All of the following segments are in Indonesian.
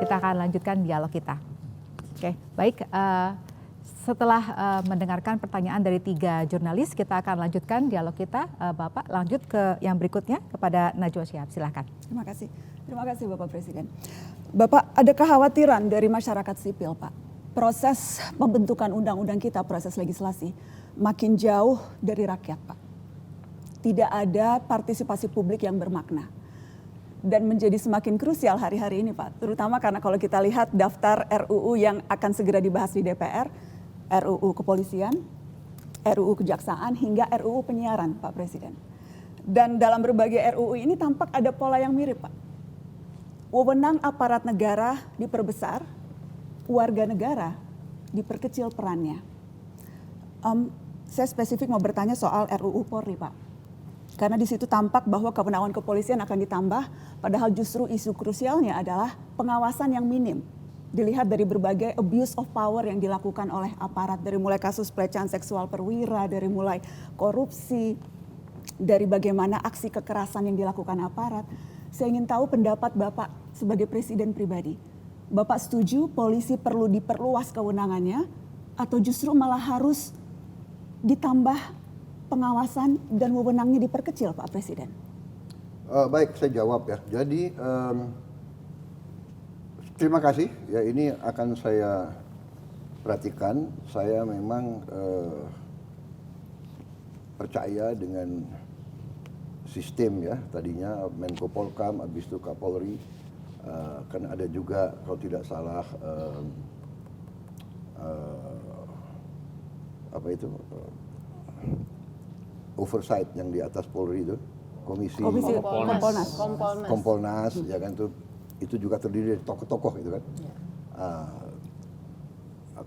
kita akan lanjutkan dialog kita. Oke, baik. Setelah mendengarkan pertanyaan dari 3 jurnalis, kita akan lanjutkan dialog kita. Bapak, lanjut ke yang berikutnya kepada Najwa Shihab. Silakan. Terima kasih Bapak Presiden. Bapak, ada kekhawatiran dari masyarakat sipil, Pak. Proses pembentukan undang-undang kita, proses legislasi, makin jauh dari rakyat, Pak. Tidak ada partisipasi publik yang bermakna. Dan menjadi semakin krusial hari-hari ini, Pak. Terutama karena kalau kita lihat daftar RUU yang akan segera dibahas di DPR, RUU Kepolisian, RUU Kejaksaan, hingga RUU Penyiaran, Pak Presiden. Dan dalam berbagai RUU ini tampak ada pola yang mirip, Pak. Wewenang aparat negara diperbesar, warga negara diperkecil perannya. Saya spesifik mau bertanya soal RUU Polri, Pak. Karena di situ tampak bahwa kewenangan kepolisian akan ditambah, padahal justru isu krusialnya adalah pengawasan yang minim. Dilihat dari berbagai abuse of power yang dilakukan oleh aparat, dari mulai kasus pelecehan seksual perwira, dari mulai korupsi, dari bagaimana aksi kekerasan yang dilakukan aparat. Saya ingin tahu pendapat Bapak sebagai Presiden pribadi. Bapak setuju polisi perlu diperluas kewenangannya atau justru malah harus ditambah pengawasan dan wewenangnya diperkecil, Pak Presiden? Baik, saya jawab ya. Jadi terima kasih. Ya, ini akan saya perhatikan. Saya memang percaya dengan sistem ya. Tadinya Menko Polkam, habis itu Kapolri. Kan ada juga kalau tidak salah apa itu oversight yang di atas Polri itu, Kompolnas, ya kan itu juga terdiri dari tokoh-tokoh itu kan.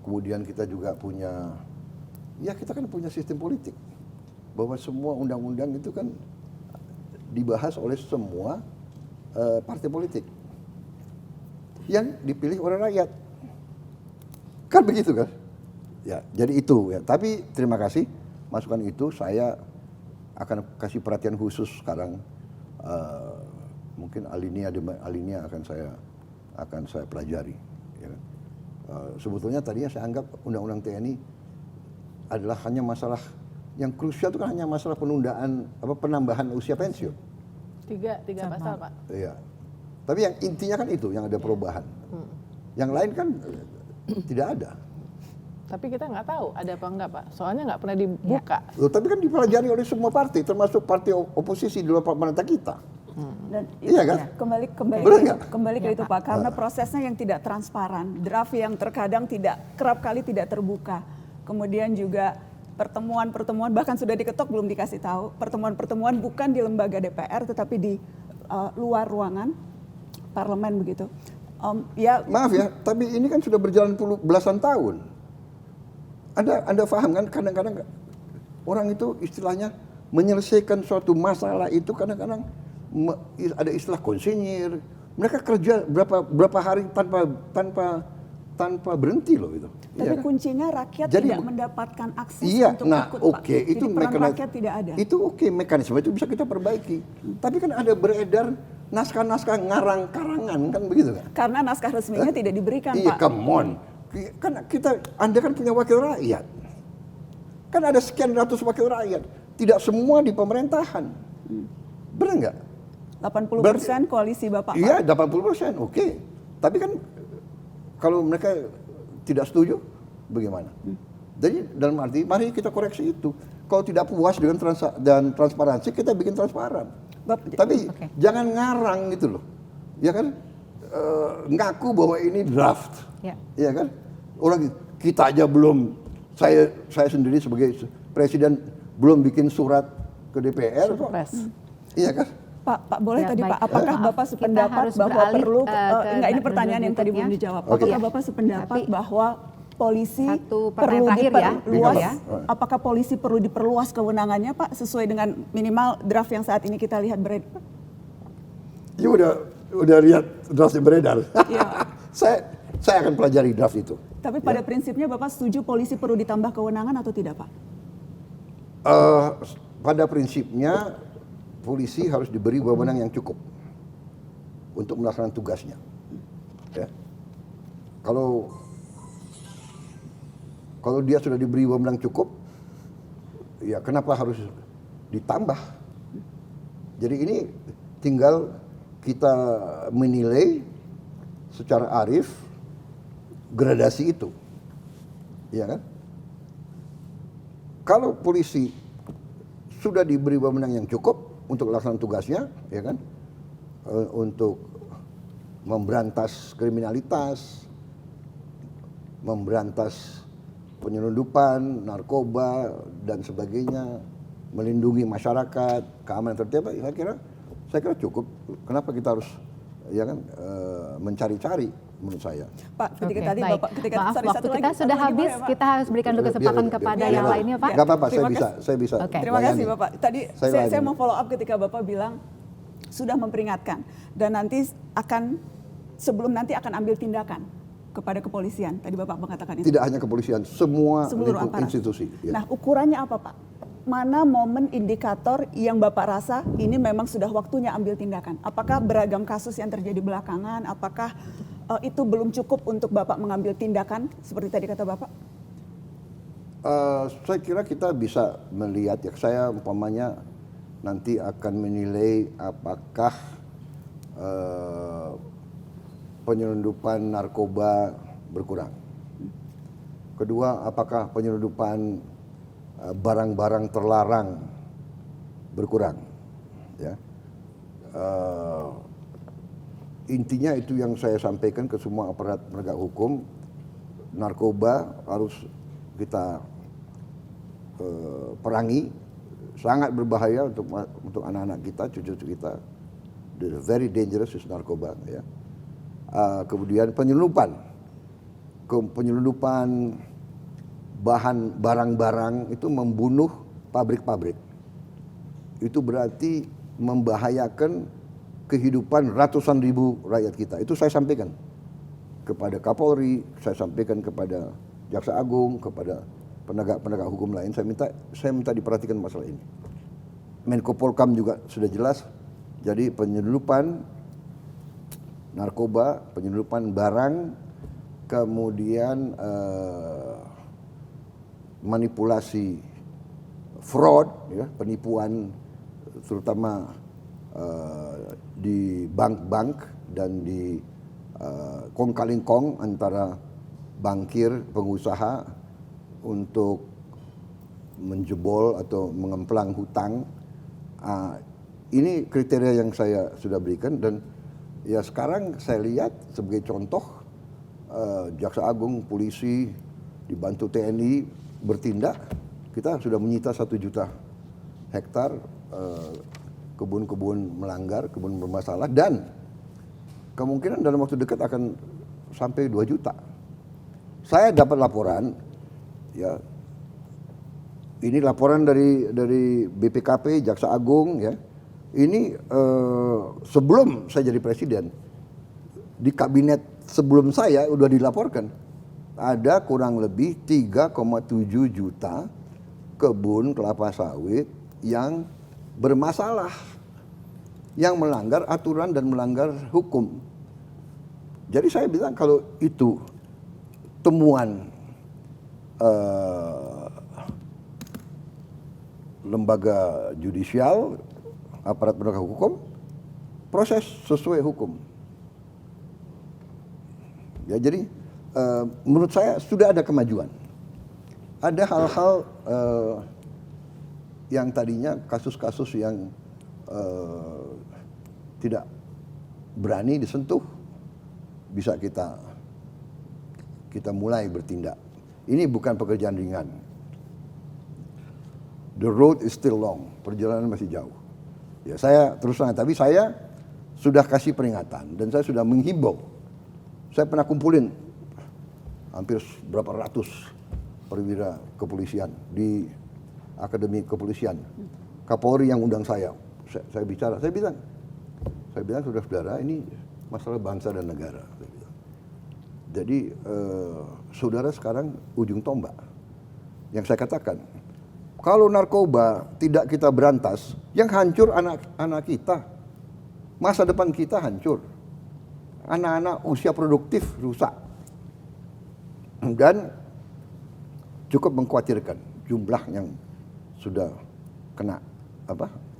Kemudian kita juga punya, ya kita kan punya sistem politik bahwa semua undang-undang itu kan dibahas oleh semua partai politik yang dipilih oleh rakyat, kan begitu kan? Ya, jadi itu ya. Tapi terima kasih masukan itu, saya akan kasih perhatian khusus sekarang. Mungkin alinea akan saya pelajari. Ya. Sebetulnya tadinya saya anggap undang-undang TNI adalah hanya masalah yang krusial, itu kan hanya masalah penambahan usia pensiun. Tiga pasal, Pak. Iya. Tapi yang intinya kan itu yang ada perubahan. Yang lain kan tidak ada. Tapi kita nggak tahu ada apa enggak, Pak. Soalnya nggak pernah dibuka. Loh, tapi kan dipelajari oleh semua partai, termasuk partai oposisi di luar pemerintah kita. Dan iya kan? Kembali ke itu, Pak, karena prosesnya yang tidak transparan, draft yang terkadang kerap kali tidak terbuka. Kemudian juga pertemuan bahkan sudah diketok belum dikasih tahu. Pertemuan bukan di lembaga DPR tetapi di luar ruangan parlemen begitu. Maaf ya, tapi ini kan sudah berjalan belasan tahun. Anda paham kan, kadang-kadang orang itu istilahnya menyelesaikan suatu masalah itu kadang-kadang ada istilah konsinyir. Mereka kerja berapa hari tanpa berhenti loh itu. Tapi ya, kuncinya rakyat tidak mendapatkan akses untuk ikut, Pak. Itu jadi peran rakyat tidak ada. Itu mekanisme itu bisa kita perbaiki. Tapi kan ada beredar naskah-naskah ngarang karangan kan begitu kan? Karena naskah resminya tidak diberikan, Pak. Iya, come on. Kan Anda kan punya wakil rakyat. Kan ada sekian ratus wakil rakyat. Tidak semua di pemerintahan. Benar nggak? 80% koalisi Bapak. Iya, 80%, oke. Tapi kan kalau mereka tidak setuju, bagaimana? Jadi dalam arti, mari kita koreksi itu. Kalau tidak puas dengan transparansi, kita bikin transparan. Tapi jangan ngarang gitu loh. Ya kan? Ngaku bahwa ini draft. Ya kan? Orang kita aja belum, saya sendiri sebagai presiden belum bikin surat ke DPR. Iya kan? Pak boleh tadi Pak, apakah Bapak sependapat bahwa perlu, enggak ini pertanyaan yang tadi belum dijawab. Apakah Bapak sependapat bahwa polisi perlu diperluas, apakah polisi perlu diperluas kewenangannya Pak, sesuai dengan minimal draft yang saat ini kita lihat beredar? Ya udah lihat draft yang beredar. Saya akan pelajari draft itu. Tapi pada prinsipnya Bapak setuju polisi perlu ditambah kewenangan atau tidak, Pak? Pada prinsipnya polisi harus diberi wewenang yang cukup untuk melaksanakan tugasnya. Ya. Kalau dia sudah diberi wewenang cukup, ya kenapa harus ditambah? Jadi ini tinggal kita menilai secara arif gradasi itu, ya kan? Kalau polisi sudah diberi wewenang yang cukup untuk melaksanakan tugasnya, ya kan, untuk memberantas kriminalitas, memberantas penyelundupan, narkoba dan sebagainya, melindungi masyarakat, keamanan tertib, saya kira cukup. Kenapa kita harus ya kan mencari-cari menurut saya. Pak, ketika tadi baik. Bapak ketika Maaf, sorry, waktu satu kita lagi, sudah satu lagi, habis, boleh, Pak? kita harus berikan dulu kesempatan kepada yang lainnya, Pak. Gak apa-apa, Terima saya bisa. Oke. Terima kasih layani. Bapak. Tadi Saya saya layani. mau follow up ketika Bapak bilang sudah memperingatkan dan nanti sebelum nanti akan ambil tindakan kepada kepolisian. Tadi Bapak mengatakan itu. Tidak hanya kepolisian, semua Seluruh lingkup aparat. institusi. Ya. Nah, ukurannya apa, Pak? Mana momen indikator yang Bapak rasa ini memang sudah waktunya ambil tindakan? Apakah beragam kasus yang terjadi belakangan? Apakah itu belum cukup untuk Bapak mengambil tindakan seperti tadi kata Bapak? Saya kira kita bisa melihat ya, saya umpamanya nanti akan menilai apakah penyelundupan narkoba berkurang. Kedua, apakah penyelundupan barang-barang terlarang berkurang. Ya. Intinya itu yang saya sampaikan ke semua aparat penegak hukum, narkoba harus kita perangi, sangat berbahaya untuk anak-anak kita, cucu-cucu kita. Very dangerous is narkoba. Ya. Kemudian penyelundupan barang-barang itu membunuh pabrik-pabrik. Itu berarti membahayakan kehidupan ratusan ribu rakyat kita. Itu saya sampaikan kepada Kapolri, saya sampaikan kepada Jaksa Agung, kepada penegak-penegak hukum lain. Saya minta diperhatikan masalah ini. Menko Polkam juga sudah jelas. Jadi penyelundupan narkoba, penyelundupan barang, kemudian manipulasi, fraud, ya, penipuan, terutama di bank-bank dan di kong kaling kong antara bankir, pengusaha untuk menjebol atau mengemplang hutang. Ini kriteria yang saya sudah berikan dan ya sekarang saya lihat sebagai contoh Jaksa Agung, polisi dibantu TNI bertindak. Kita sudah menyita 1 juta hektar kebun-kebun melanggar, kebun bermasalah dan kemungkinan dalam waktu dekat akan sampai 2 juta. Saya dapat laporan, ya ini laporan dari BPKP, Jaksa Agung, ya. Ini sebelum saya jadi presiden, di kabinet sebelum saya udah dilaporkan ada kurang lebih 3,7 juta kebun kelapa sawit yang bermasalah, yang melanggar aturan dan melanggar hukum. Jadi saya bilang kalau itu temuan lembaga judisial, aparat penegak hukum, proses sesuai hukum. Ya, jadi menurut saya sudah ada kemajuan. Ada hal-hal yang tadinya kasus-kasus yang tidak berani disentuh, bisa kita mulai bertindak. Ini bukan pekerjaan ringan. The road is still long, perjalanan masih jauh. Ya, saya terus terang, tapi saya sudah kasih peringatan dan saya sudah menghimbau. Saya pernah kumpulin hampir berapa ratus perwira kepolisian di Akademi Kepolisian. Kapolri yang undang saya bicara, saya bilang saudara-saudara, ini masalah bangsa dan negara. Jadi saudara sekarang ujung tombak. Yang saya katakan, kalau narkoba tidak kita berantas, yang hancur anak-anak kita, masa depan kita hancur. anak-anak usia produktif rusak. Dan cukup mengkhawatirkan jumlah yang sudah kena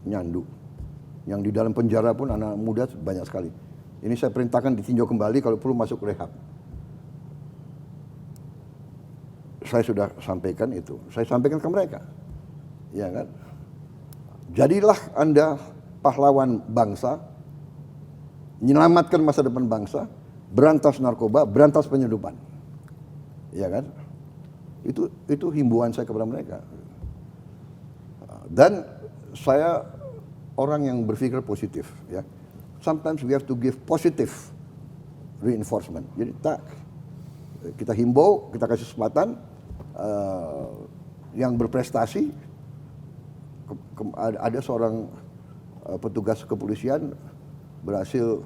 nyandu. Yang di dalam penjara pun anak muda banyak sekali. Ini saya perintahkan ditinjau kembali kalau perlu masuk rehab. Saya sudah sampaikan itu. Saya sampaikan ke mereka. Ya kan? Jadilah Anda pahlawan bangsa, menyelamatkan masa depan bangsa, berantas narkoba, berantas penyeludupan. Ya kan? Itu himbauan saya kepada mereka. Dan saya orang yang berpikir positif, ya. Sometimes we have to give positive reinforcement. Jadi kita himbau, kita kasih kesempatan yang berprestasi. Ada seorang petugas kepolisian berhasil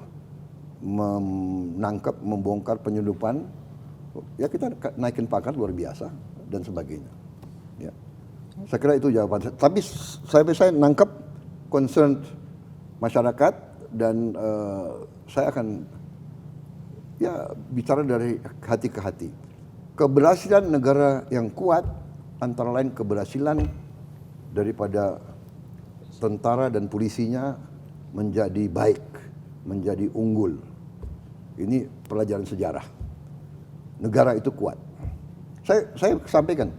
menangkap, membongkar penyelundupan. Ya kita naikin pangkat luar biasa dan sebagainya. Ya. Saya kira itu jawaban. Tapi saya nangkap concern masyarakat dan saya akan ya bicara dari hati ke hati. Keberhasilan negara yang kuat antara lain keberhasilan daripada tentara dan polisinya menjadi baik, menjadi unggul. Ini pelajaran sejarah. Negara itu kuat. Saya sampaikan,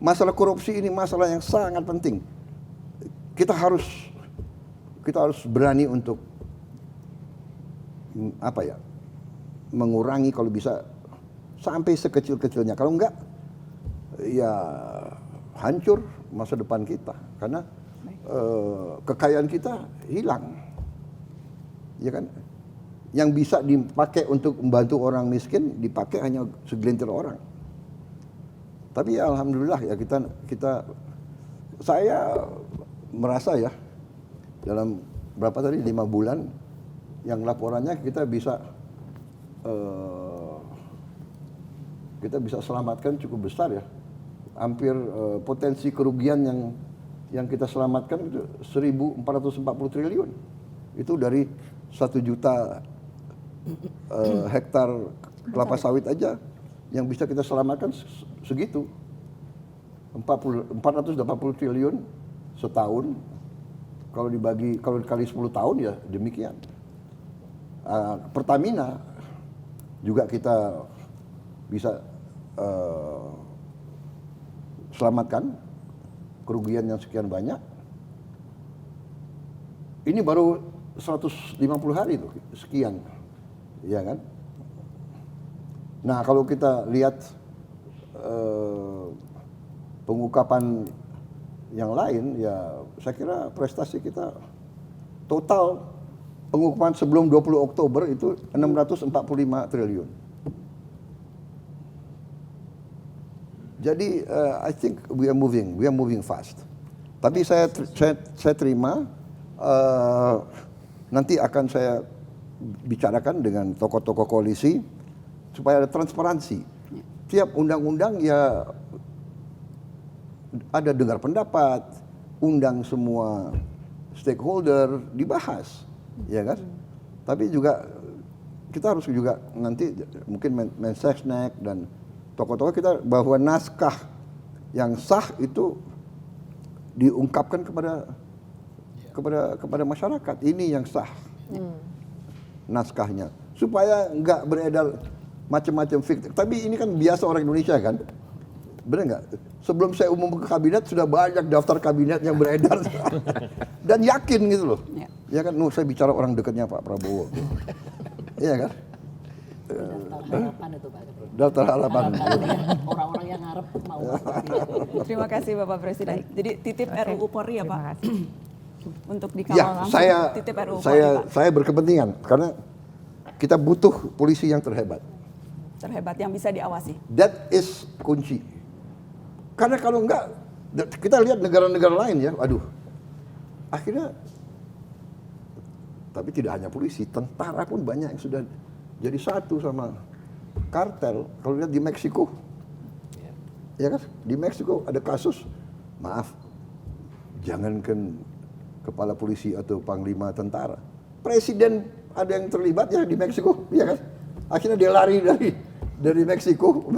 masalah korupsi ini masalah yang sangat penting. Kita harus berani untuk mengurangi kalau bisa sampai sekecil-kecilnya. Kalau enggak, ya hancur masa depan kita. Karena kekayaan kita hilang. Ya kan? Yang bisa dipakai untuk membantu orang miskin, dipakai hanya segelintir orang. Tapi ya alhamdulillah ya saya merasa ya, dalam berapa tadi 5 bulan, yang laporannya kita bisa selamatkan cukup besar ya. Hampir potensi kerugian yang kita selamatkan itu 1.440 triliun. Itu dari 1 juta hektar kelapa sawit aja yang bisa kita selamatkan segitu. 480 triliun setahun. Kalau dikali 10 tahun ya demikian. Pertamina juga kita bisa selamatkan kerugian yang sekian banyak. Ini baru 150 hari tuh, sekian, ya kan? Nah kalau kita lihat pengungkapan yang lain, ya saya kira prestasi kita total pengungkapan sebelum 20 Oktober itu 645 triliun. Jadi I think we are moving fast. Tapi saya terima nanti akan saya bicarakan dengan tokoh-tokoh koalisi supaya ada transparansi. Tiap undang-undang ya ada dengar pendapat, undang semua stakeholder dibahas, ya kan? Tapi juga kita harus juga nanti mungkin Mensesnek dan tokoh-tokoh kita bahwa naskah yang sah itu diungkapkan kepada masyarakat. Ini yang sah naskahnya supaya nggak beredar macam-macam fiktif. Tapi ini kan biasa orang Indonesia kan, benar nggak? Sebelum saya umum ke kabinet sudah banyak daftar kabinet yang beredar dan yakin gitu loh. Ya kan, saya bicara orang dekatnya Pak Prabowo. Iya kan? Daftar harapan itu Pak. Daftar harapan. Orang-orang yang harap mau. Terima kasih Bapak Presiden. Jadi titip RUU Polri ya Pak. Untuk dikawal Ya, langsung. Titip RUU Polri Pak. saya berkepentingan karena kita butuh polisi yang terhebat. Terhebat yang bisa diawasi. That is kunci. Karena kalau enggak, kita lihat negara-negara lain ya, aduh, akhirnya, tapi tidak hanya polisi, tentara pun banyak yang sudah jadi satu sama kartel. Kalau lihat di Meksiko, ya kan, di Meksiko ada kasus, maaf, jangankan kepala polisi atau panglima tentara, presiden ada yang terlibat ya di Meksiko, ya kan? Akhirnya dia lari dari Meksiko.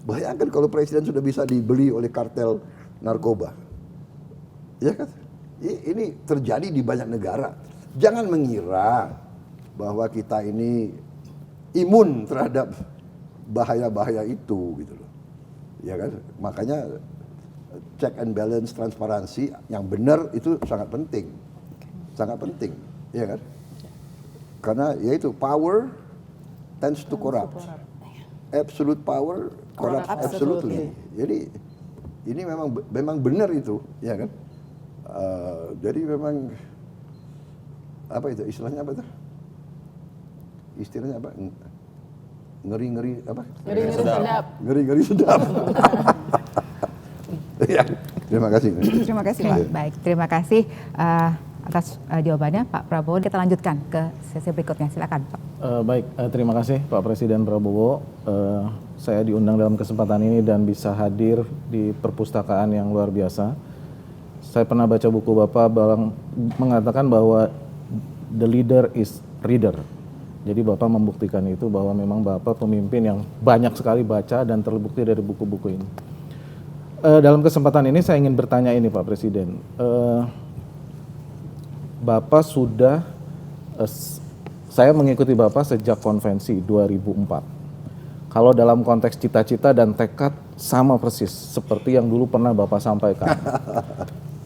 Bayangkan kalau presiden sudah bisa dibeli oleh kartel narkoba, ya kan? Ini terjadi di banyak negara. Jangan mengira bahwa kita ini imun terhadap bahaya-bahaya itu, gitu loh. Ya kan? Makanya check and balance, transparansi yang benar itu sangat penting. Sangat penting, ya kan? Karena yaitu power tends to corrupt. Absolute power corrupt absolutely. Jadi ini memang benar itu, ya kan? Jadi memang apa itu istilahnya apa itu? Istilahnya apa? Ngeri-ngeri apa? Ngeri-ngeri sedap. Ngeri-ngeri sedap. Ya, terima kasih. Terima kasih Oke, Pak. baik, terima kasih atas jawabannya Pak Prabowo. Kita lanjutkan ke sesi berikutnya, silakan Pak. Baik, terima kasih Pak Presiden Prabowo. Saya diundang dalam kesempatan ini dan bisa hadir di perpustakaan yang luar biasa. Saya pernah baca buku Bapak mengatakan bahwa the leader is reader. Jadi Bapak membuktikan itu bahwa memang Bapak pemimpin yang banyak sekali baca dan terbukti dari buku-buku ini. Dalam kesempatan ini saya ingin bertanya ini Pak Presiden. Bapak sudah, saya mengikuti Bapak sejak konvensi 2004. Kalau dalam konteks cita-cita dan tekad sama persis seperti yang dulu pernah Bapak sampaikan.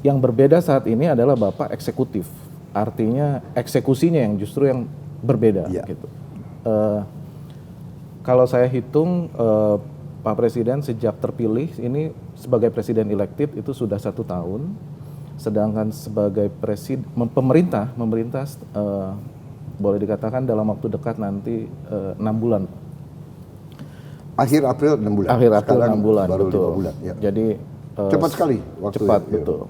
Yang berbeda saat ini adalah Bapak eksekutif. Artinya eksekusinya yang justru yang berbeda gitu. Kalau saya hitung Pak Presiden sejak terpilih ini sebagai presiden elektif itu sudah 1 tahun, sedangkan sebagai pemerintah boleh dikatakan dalam waktu dekat nanti 6 bulan. Akhir April 6 bulan. Akhir April Sekarang 6 bulan, baru betul. 5 bulan. Ya. Jadi cepat sekali waktu. cepat, ya. betul.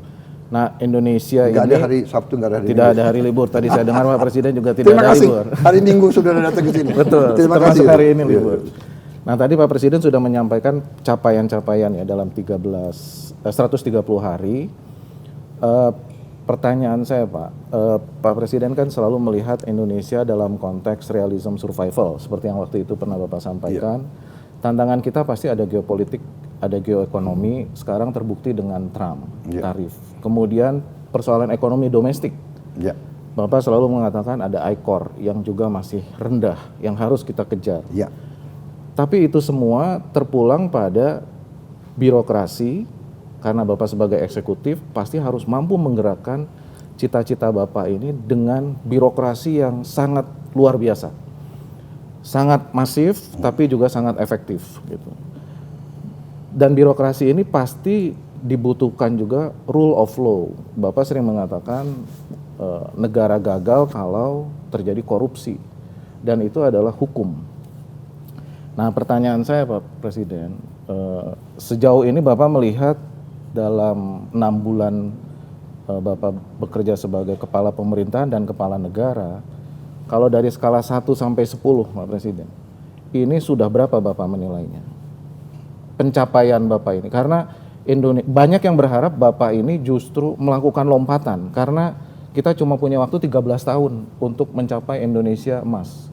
Nah Indonesia Nggak ini ada hari Sabtu, nggak ada hari tidak libur. ada hari libur. Tadi saya dengar Pak Presiden juga tidak Terima ada kasih. libur. Hari Minggu sudah datang ke sini. Betul, Terima termasuk kasih. hari ini Iya. libur. Nah tadi Pak Presiden sudah menyampaikan capaian-capaian ya dalam 130 hari. Pertanyaan saya Pak, Pak Presiden kan selalu melihat Indonesia dalam konteks realism survival seperti yang waktu itu pernah Bapak sampaikan. Tantangan kita pasti ada geopolitik, ada geoekonomi, sekarang terbukti dengan Trump, tarif. Kemudian persoalan ekonomi domestik. Ya. Bapak selalu mengatakan ada ICOR yang juga masih rendah, yang harus kita kejar. Ya. Tapi itu semua terpulang pada birokrasi, karena Bapak sebagai eksekutif pasti harus mampu menggerakkan cita-cita Bapak ini dengan birokrasi yang sangat luar biasa. Sangat masif, tapi juga sangat efektif. Gitu. Dan birokrasi ini pasti dibutuhkan juga rule of law. Bapak sering mengatakan negara gagal kalau terjadi korupsi. Dan itu adalah hukum. Nah pertanyaan saya Pak Presiden, sejauh ini Bapak melihat dalam 6 bulan Bapak bekerja sebagai kepala pemerintahan dan kepala negara, kalau dari skala 1 sampai 10 Pak Presiden, ini sudah berapa Bapak menilainya? Pencapaian Bapak ini, karena banyak yang berharap Bapak ini justru melakukan lompatan, karena kita cuma punya waktu 13 tahun untuk mencapai Indonesia emas.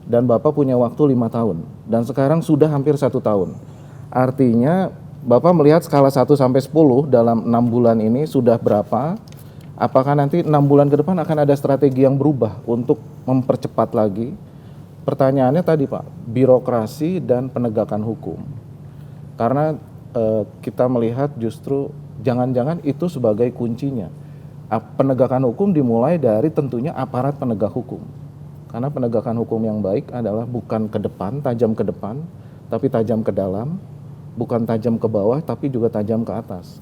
Dan Bapak punya waktu 5 tahun, dan sekarang sudah hampir 1 tahun. Artinya Bapak melihat skala 1 sampai 10 dalam 6 bulan ini sudah berapa? Apakah nanti 6 bulan ke depan akan ada strategi yang berubah untuk mempercepat lagi? Pertanyaannya tadi Pak, birokrasi dan penegakan hukum. Karena kita melihat justru jangan-jangan itu sebagai kuncinya. Penegakan hukum dimulai dari tentunya aparat penegak hukum. Karena penegakan hukum yang baik adalah bukan ke depan, tajam ke depan, tapi tajam ke dalam, bukan tajam ke bawah, tapi juga tajam ke atas.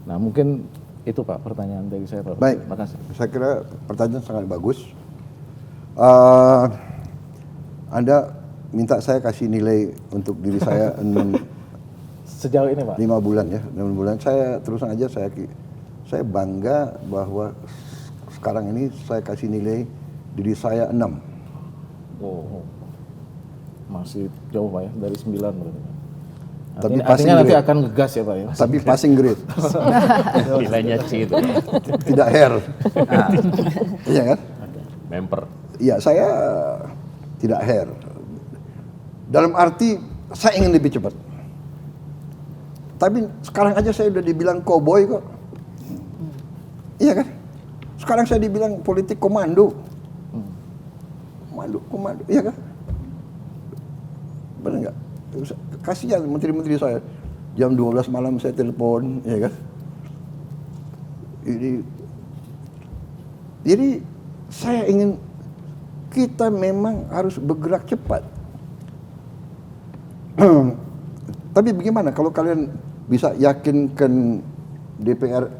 Nah mungkin itu Pak pertanyaan dari saya Pak. Baik, Terima kasih. saya kira pertanyaan sangat bagus. Anda minta saya kasih nilai untuk diri saya Sejauh ini Pak? 5 bulan ya, 6 bulan. Saya terus aja saya bangga bahwa sekarang ini saya kasih nilai diri saya 6. Oh, masih jauh Pak ya, dari 9 berarti. Tapi Artinya nanti grade. akan ngegas ya Pak ya? Tapi passing grade, Nilainya C itu. tidak hair. Iya kan? Memper. Iya, saya tidak hair. Dalam arti saya ingin lebih cepat. Tapi sekarang aja saya udah dibilang cowboy kok. Iya kan? Sekarang saya dibilang politik komando. Komando, iya kan? Benar nggak? Kasihan menteri-menteri saya. Jam 12 malam saya telepon, ya kan? Jadi saya ingin, kita memang harus bergerak cepat. Tapi bagaimana kalau kalian bisa yakinkan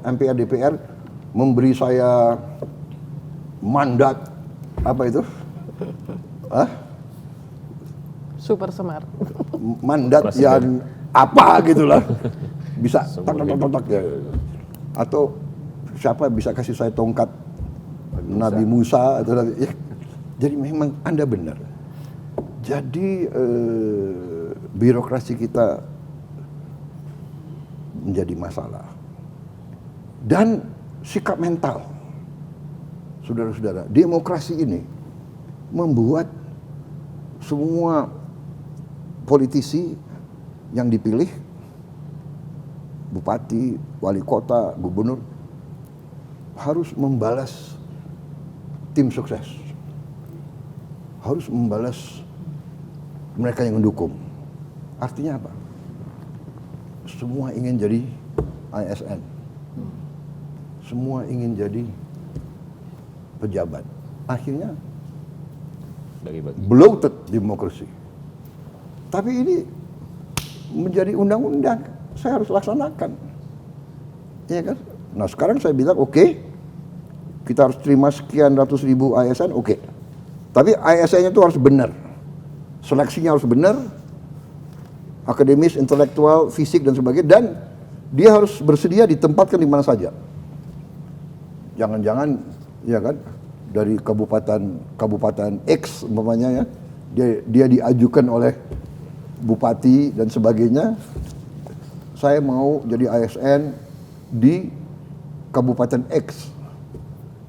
MPR DPR memberi saya mandat apa itu? Super smart. Mandat yang apa gitulah, bisa tak ya. Atau siapa bisa kasih saya tongkat Nabi Musa atau ya. Jadi memang Anda benar. Jadi birokrasi kita menjadi masalah. Dan sikap mental, saudara-saudara, demokrasi ini membuat semua politisi yang dipilih, bupati, wali kota, gubernur, harus membalas tim sukses. Harus membalas mereka yang mendukung. Artinya apa? Semua ingin jadi ASN. Semua ingin jadi pejabat. Akhirnya Bagi-bagi. bloated demokrasi. Tapi ini menjadi undang-undang, saya harus laksanakan. Iya kan? Nah sekarang saya bilang oke, kita harus terima sekian ratus ribu ASN, oke. Tapi ASN-nya itu harus benar. Seleksinya harus benar, akademis, intelektual, fisik dan sebagainya, dan dia harus bersedia ditempatkan di mana saja. Jangan-jangan, ya kan, dari kabupaten X umpamanya ya, dia diajukan oleh bupati dan sebagainya, saya mau jadi ASN di kabupaten X,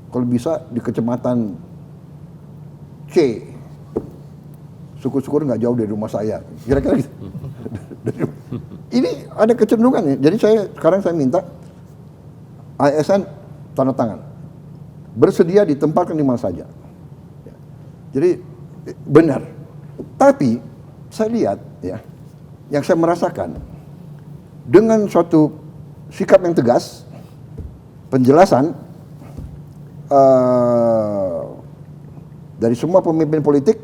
kalau bisa di kecamatan C, syukur-syukur nggak jauh dari rumah saya, kira-kira gitu. Ini ada kecenderungan ya. Jadi sekarang saya minta ASN tanda tangan, bersedia ditempatkan di mana saja. Jadi benar. Tapi saya lihat ya, yang saya merasakan dengan suatu sikap yang tegas, penjelasan dari semua pemimpin politik,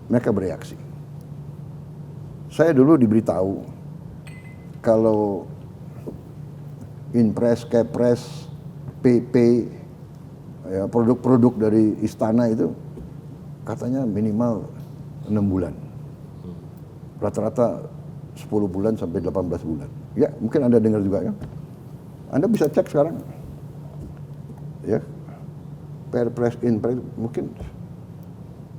mereka bereaksi. Saya dulu diberitahu kalau Inpres, Kepres, PP, ya, produk-produk dari istana itu katanya minimal 6 bulan. Rata-rata 10 bulan sampai 18 bulan. Ya, mungkin Anda dengar juga ya. Anda bisa cek sekarang. Ya. Perpres, Inpres mungkin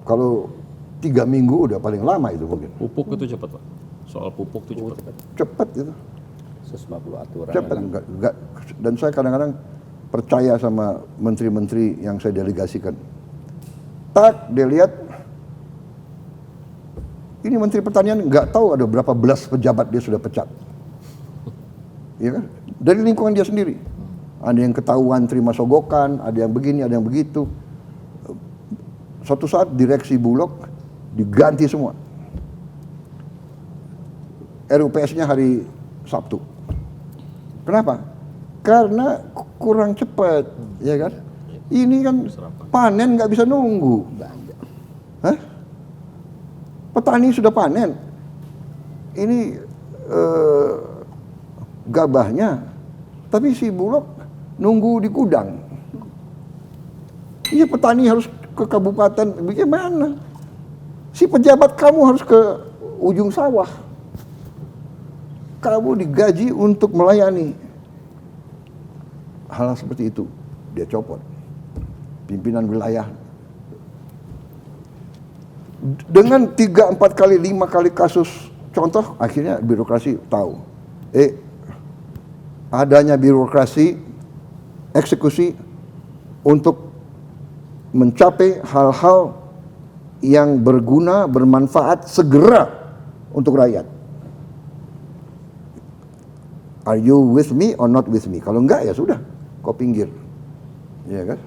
kalau 3 minggu udah paling lama itu mungkin. Pupuk itu cepat Pak. Soal pupuk itu cepat. Cepat itu. 150 aturan. Cepat. Enggak. Dan saya kadang-kadang percaya sama menteri-menteri yang saya delegasikan. Tak, dia lihat ini Menteri Pertanian nggak tahu ada berapa belas pejabat dia sudah pecat. Ya kan? Dari lingkungan dia sendiri. Ada yang ketahuan terima sogokan, ada yang begini, ada yang begitu. Suatu saat direksi Bulog diganti semua. RUPS-nya hari Sabtu. Kenapa? Karena kurang cepat, ya kan? Ini kan panen nggak bisa nunggu. Hah? Petani sudah panen. Ini gabahnya, tapi si Bulog nunggu di gudang. Iya, petani harus ke kabupaten, bagaimana? Si pejabat kamu harus ke ujung sawah. Kamu digaji untuk melayani. Hal seperti itu dia copot. Pimpinan wilayah. Dengan 3, 4 kali, 5 kali kasus contoh akhirnya birokrasi tahu, adanya birokrasi eksekusi untuk mencapai hal-hal yang berguna, bermanfaat segera untuk rakyat. Are you with me or not with me? Kalau enggak ya sudah, kau pinggir. Ya kan?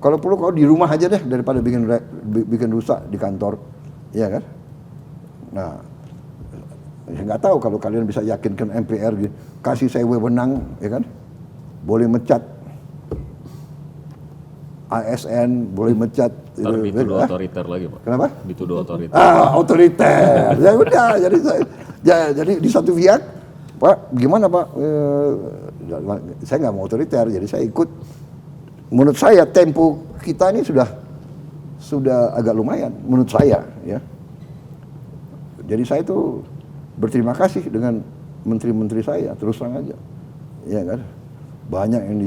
Kalau perlu kau di rumah aja deh daripada bikin rusak di kantor. Ya kan? Nah, saya nggak tahu kalau kalian bisa yakinkan MPR, kasih saya wewenang, ya kan? Boleh mecat ASN, boleh mecat. Ntar dituduh otoriter lagi, Pak. Kenapa? Dituduh otoriter. Otoriter. Ya udah, jadi di satu pihak, Pak, gimana Pak? Saya nggak mau otoriter, jadi saya ikut. Menurut saya tempo kita ini sudah agak lumayan, menurut saya, ya. Jadi saya itu berterima kasih dengan menteri-menteri saya, terus terang aja, ya kan. Banyak yang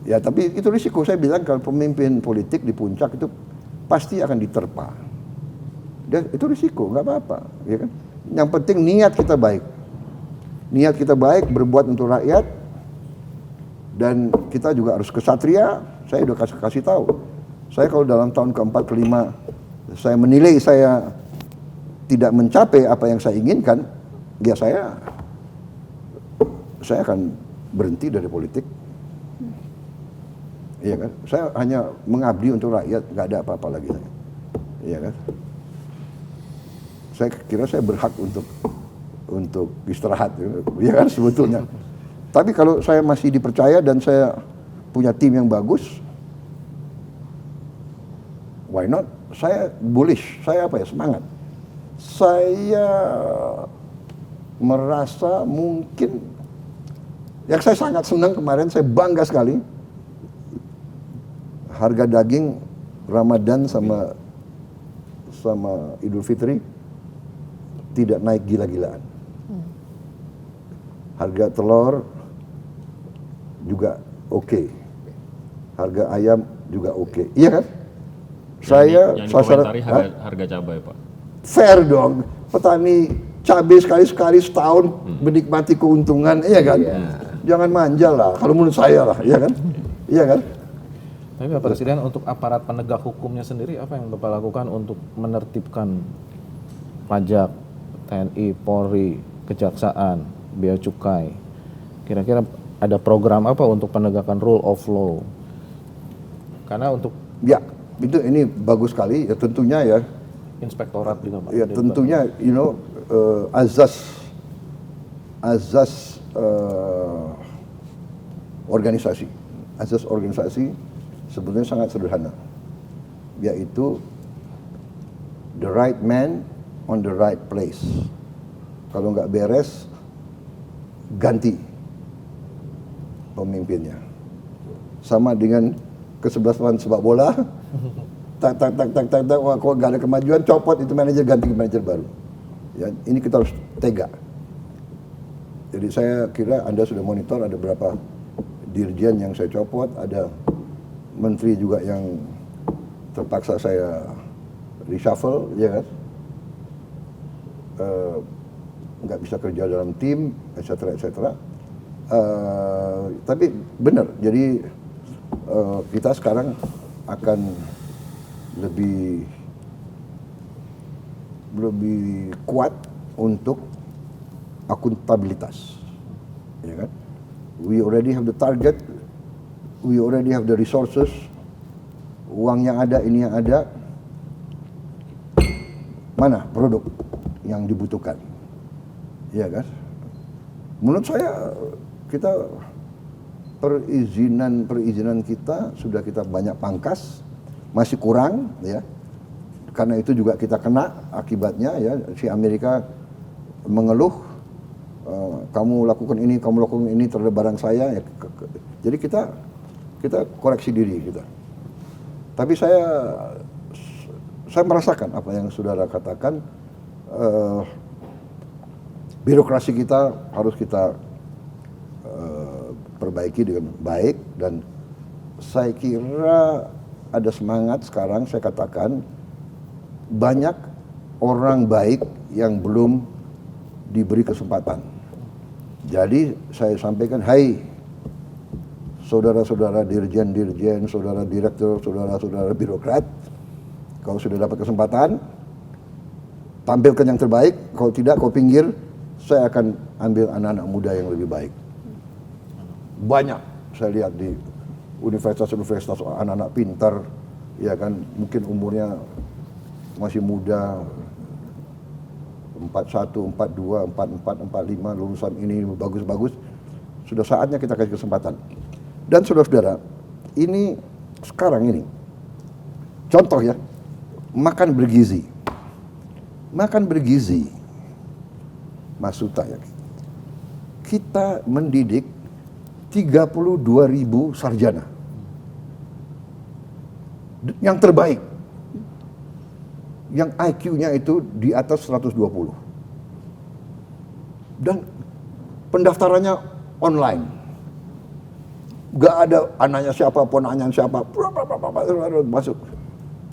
ya tapi itu risiko. Saya bilang kalau pemimpin politik di puncak itu pasti akan diterpa. Dan itu risiko, nggak apa-apa, ya kan. Yang penting niat kita baik. Niat kita baik, berbuat untuk rakyat, dan kita juga harus kesatria. Saya udah kasih tahu. Saya kalau dalam tahun keempat, kelima, saya menilai saya tidak mencapai apa yang saya inginkan, ya saya akan berhenti dari politik. Iya kan? Saya hanya mengabdi untuk rakyat, nggak ada apa-apa lagi saya. Iya kan? Saya kira saya berhak untuk istirahat, ya kan sebetulnya. Tapi kalau saya masih dipercaya dan saya punya tim yang bagus, why not? Saya bullish, saya semangat. Saya merasa mungkin, yang saya sangat senang kemarin, saya bangga sekali, harga daging Ramadan sama Idul Fitri tidak naik gila-gilaan. Harga telur juga oke. Harga ayam juga oke. Iya kan? Yang dikomentari harga cabai, Pak. Fair dong. Petani cabai sekali setahun menikmati keuntungan, iya kan? Jangan manja lah, kalau menurut saya lah, iya kan? Iya kan? Tapi Pak Presiden, untuk aparat penegak hukumnya sendiri, apa yang Bapak lakukan untuk menertibkan pajak, TNI, Polri, Kejaksaan, Bea Cukai? Kira-kira ada program apa untuk penegakan rule of law? Karena untuk ya, ini bagus sekali, ya tentunya ya. Inspektorat juga Pak. Ya tentunya, azas organisasi sebenarnya sangat sederhana, yaitu the right man on the right place. Kalau nggak beres, ganti pemimpinnya. Sama dengan kesebelasan sepak bola, tak, wah kok nggak ada kemajuan, copot itu manajer, ganti manajer baru. Ya, ini kita harus tega. Jadi saya kira Anda sudah monitor, ada berapa dirjen yang saya copot, ada menteri juga yang terpaksa saya reshuffle, ya kan? Nggak bisa kerja dalam tim, etc. Tapi benar, jadi kita sekarang akan lebih kuat untuk akuntabilitas, ya kan? We already have the target, we already have the resources, uang yang ada, ini yang ada, mana produk yang dibutuhkan, ya kan? Menurut saya kita perizinan kita sudah kita banyak pangkas, masih kurang, ya. Karena itu juga kita kena akibatnya, ya. Si Amerika mengeluh, kamu lakukan ini terhadap barang saya, ya. Jadi kita koreksi diri kita. Tapi saya merasakan apa yang saudara katakan, birokrasi kita harus kita perbaiki dengan baik, dan saya kira ada semangat sekarang. Saya katakan banyak orang baik yang belum diberi kesempatan. Jadi saya sampaikan, hai saudara-saudara dirjen-dirjen, saudara direktur, saudara-saudara birokrat, kalau sudah dapat kesempatan, tampilkan yang terbaik. Kalau tidak, kau pinggir. Saya akan ambil anak-anak muda yang lebih baik. Banyak saya lihat di universitas-universitas anak-anak pintar, ya kan, mungkin umurnya masih muda, 41, 42, 44, 45, lulusan ini bagus-bagus. Sudah saatnya kita kasih kesempatan. Dan saudara-saudara, ini sekarang ini, contoh ya, makan bergizi. Makan bergizi, Mas Suta ya. Kita mendidik 32.000 sarjana. Yang terbaik. Yang IQ-nya itu di atas 120. Dan pendaftarannya online. Gak ada anaknya siapa, ponaknya siapa, masuk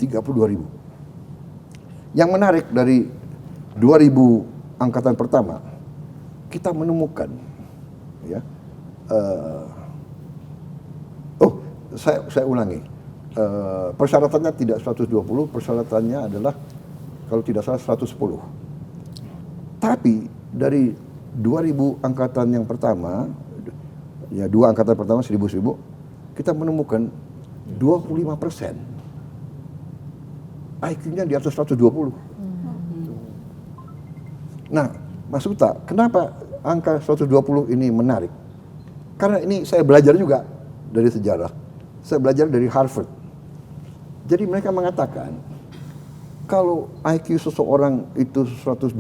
32.000. Yang menarik dari 2000 angkatan pertama, kita menemukan, ya, saya ulangi, persyaratannya tidak 120, persyaratannya adalah kalau tidak salah 110. Tapi dari 2000 angkatan yang pertama, ya 2 angkatan pertama 1000, kita menemukan 25% IQ-nya di atas 120. Nah, Mas Suta, kenapa angka 120 ini menarik? Karena ini saya belajar juga dari sejarah. Saya belajar dari Harvard. Jadi mereka mengatakan, kalau IQ seseorang itu 120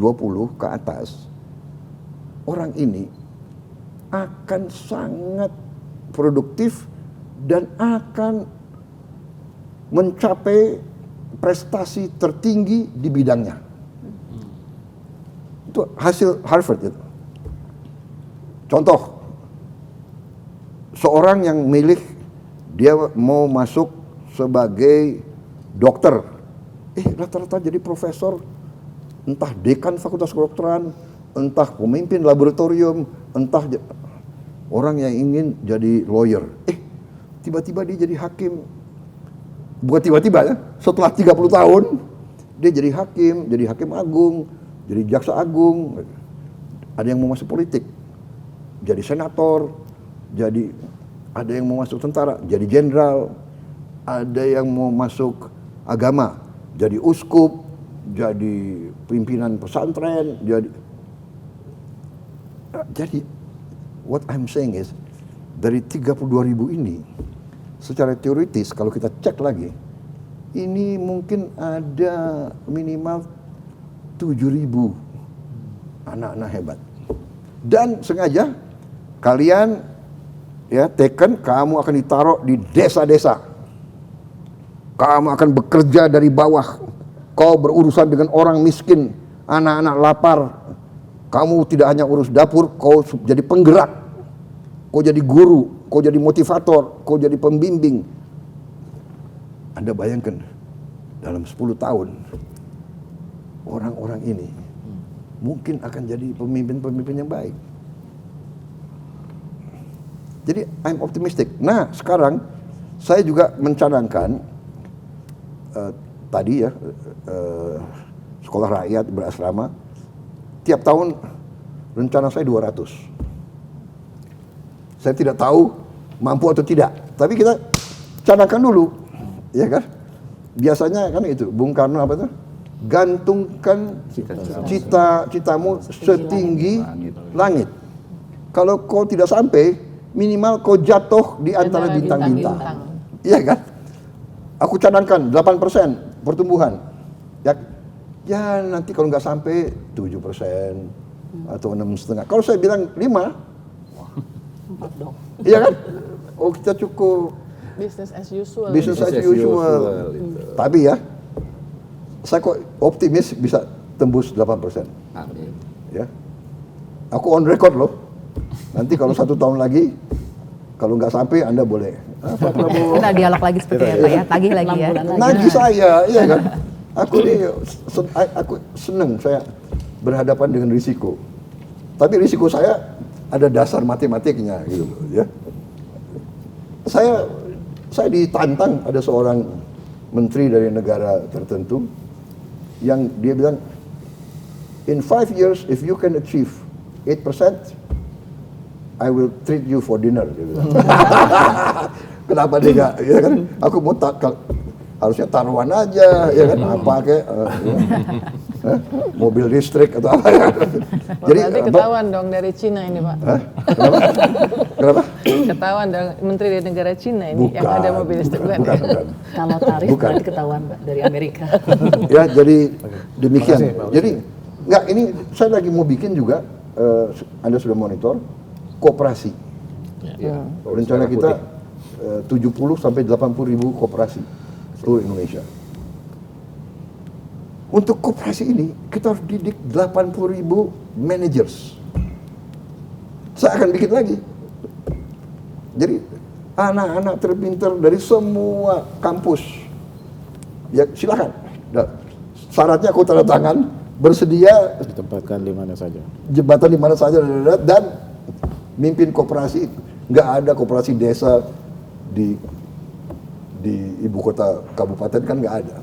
ke atas, orang ini akan sangat produktif dan akan mencapai prestasi tertinggi di bidangnya. Itu hasil Harvard itu. Contoh, seorang yang milih dia mau masuk sebagai dokter, rata-rata jadi profesor, entah dekan fakultas kedokteran, entah pemimpin laboratorium, entah orang yang ingin jadi lawyer. Tiba-tiba dia jadi hakim. Bukan tiba-tiba ya, setelah 30 tahun dia jadi hakim agung, jadi jaksa agung. Ada yang mau masuk politik, jadi senator, jadi ada yang mau masuk tentara, jadi jenderal, ada yang mau masuk agama, jadi uskup, jadi pimpinan pesantren, jadi what I'm saying is, dari 32.000 ini, secara teoritis kalau kita cek lagi, ini mungkin ada minimal 7.000 anak-anak hebat. Dan sengaja kalian ya taken, kamu akan ditaruh di desa-desa. Kamu akan bekerja dari bawah. Kau berurusan dengan orang miskin, anak-anak lapar. Kamu tidak hanya urus dapur, kau jadi penggerak. Kau jadi guru, kau jadi motivator, kau jadi pembimbing. Anda bayangkan, dalam 10 tahun, orang-orang ini mungkin akan jadi pemimpin-pemimpin yang baik. Jadi I'm optimistic. Nah sekarang saya juga mencadangkan tadi ya sekolah rakyat berasrama, tiap tahun rencana saya 200. Saya tidak tahu mampu atau tidak, tapi kita cadangkan dulu, ya kan? Biasanya kan itu Bung Karno apa tuh? Gantungkan cita-citamu setinggi langit. Kalau kau tidak sampai, minimal kau jatuh di antara bintang-bintang. Iya kan? Aku cadangkan 8% pertumbuhan. Ya nanti kalau nggak sampai 7% atau 6,5. Kalau saya bilang 5, 4 dong. iya kan? Oh kita cukup Business as usual. business as usual. Tapi ya, saya kok optimis bisa tembus 8%. Ya, aku on record loh. Nanti kalau 1 tahun lagi, kalau nggak sampai Anda boleh. Pak Prabowo. Kita dialog lagi seperti apa ya, tagih lagi ya. Nagih saya, iya kan? Aku senang saya berhadapan dengan risiko. Tapi risiko saya ada dasar matematiknya gitu loh, ya. Saya ditantang, ada seorang menteri dari negara tertentu yang dia bilang, in 5 years if you can achieve 8%, I will treat you for dinner. Dia bilang. Kenapa dia nggak? Ya kan? Aku mau harusnya taruhan aja, ya kan? Apa kayak mobil listrik atau apa ya? Berarti ketahuan dong dari Cina ini Pak. Hah? Kenapa? Ketahuan dong menteri dari negara Cina ini yang ada mobil listrik. Bukan. Kalau tarif Bukan. berarti ketahuan Pak, dari Amerika. Ya, jadi demikian. Makasih, Pak. Jadi enggak, ini saya lagi mau bikin juga, Anda sudah monitor koperasi. Ya. Rencana kita 70 sampai 80 ribu koperasi seluruh Indonesia. Untuk koperasi ini kita harus didik 80 ribu managers. Saya akan bikin lagi. Jadi anak-anak terpintar dari semua kampus, ya silakan. Syaratnya aku tanda tangan, bersedia Ditempatkan di mana saja. jembatan di mana saja dan mimpin koperasi. Nggak ada koperasi desa di ibu kota kabupaten, kan nggak ada.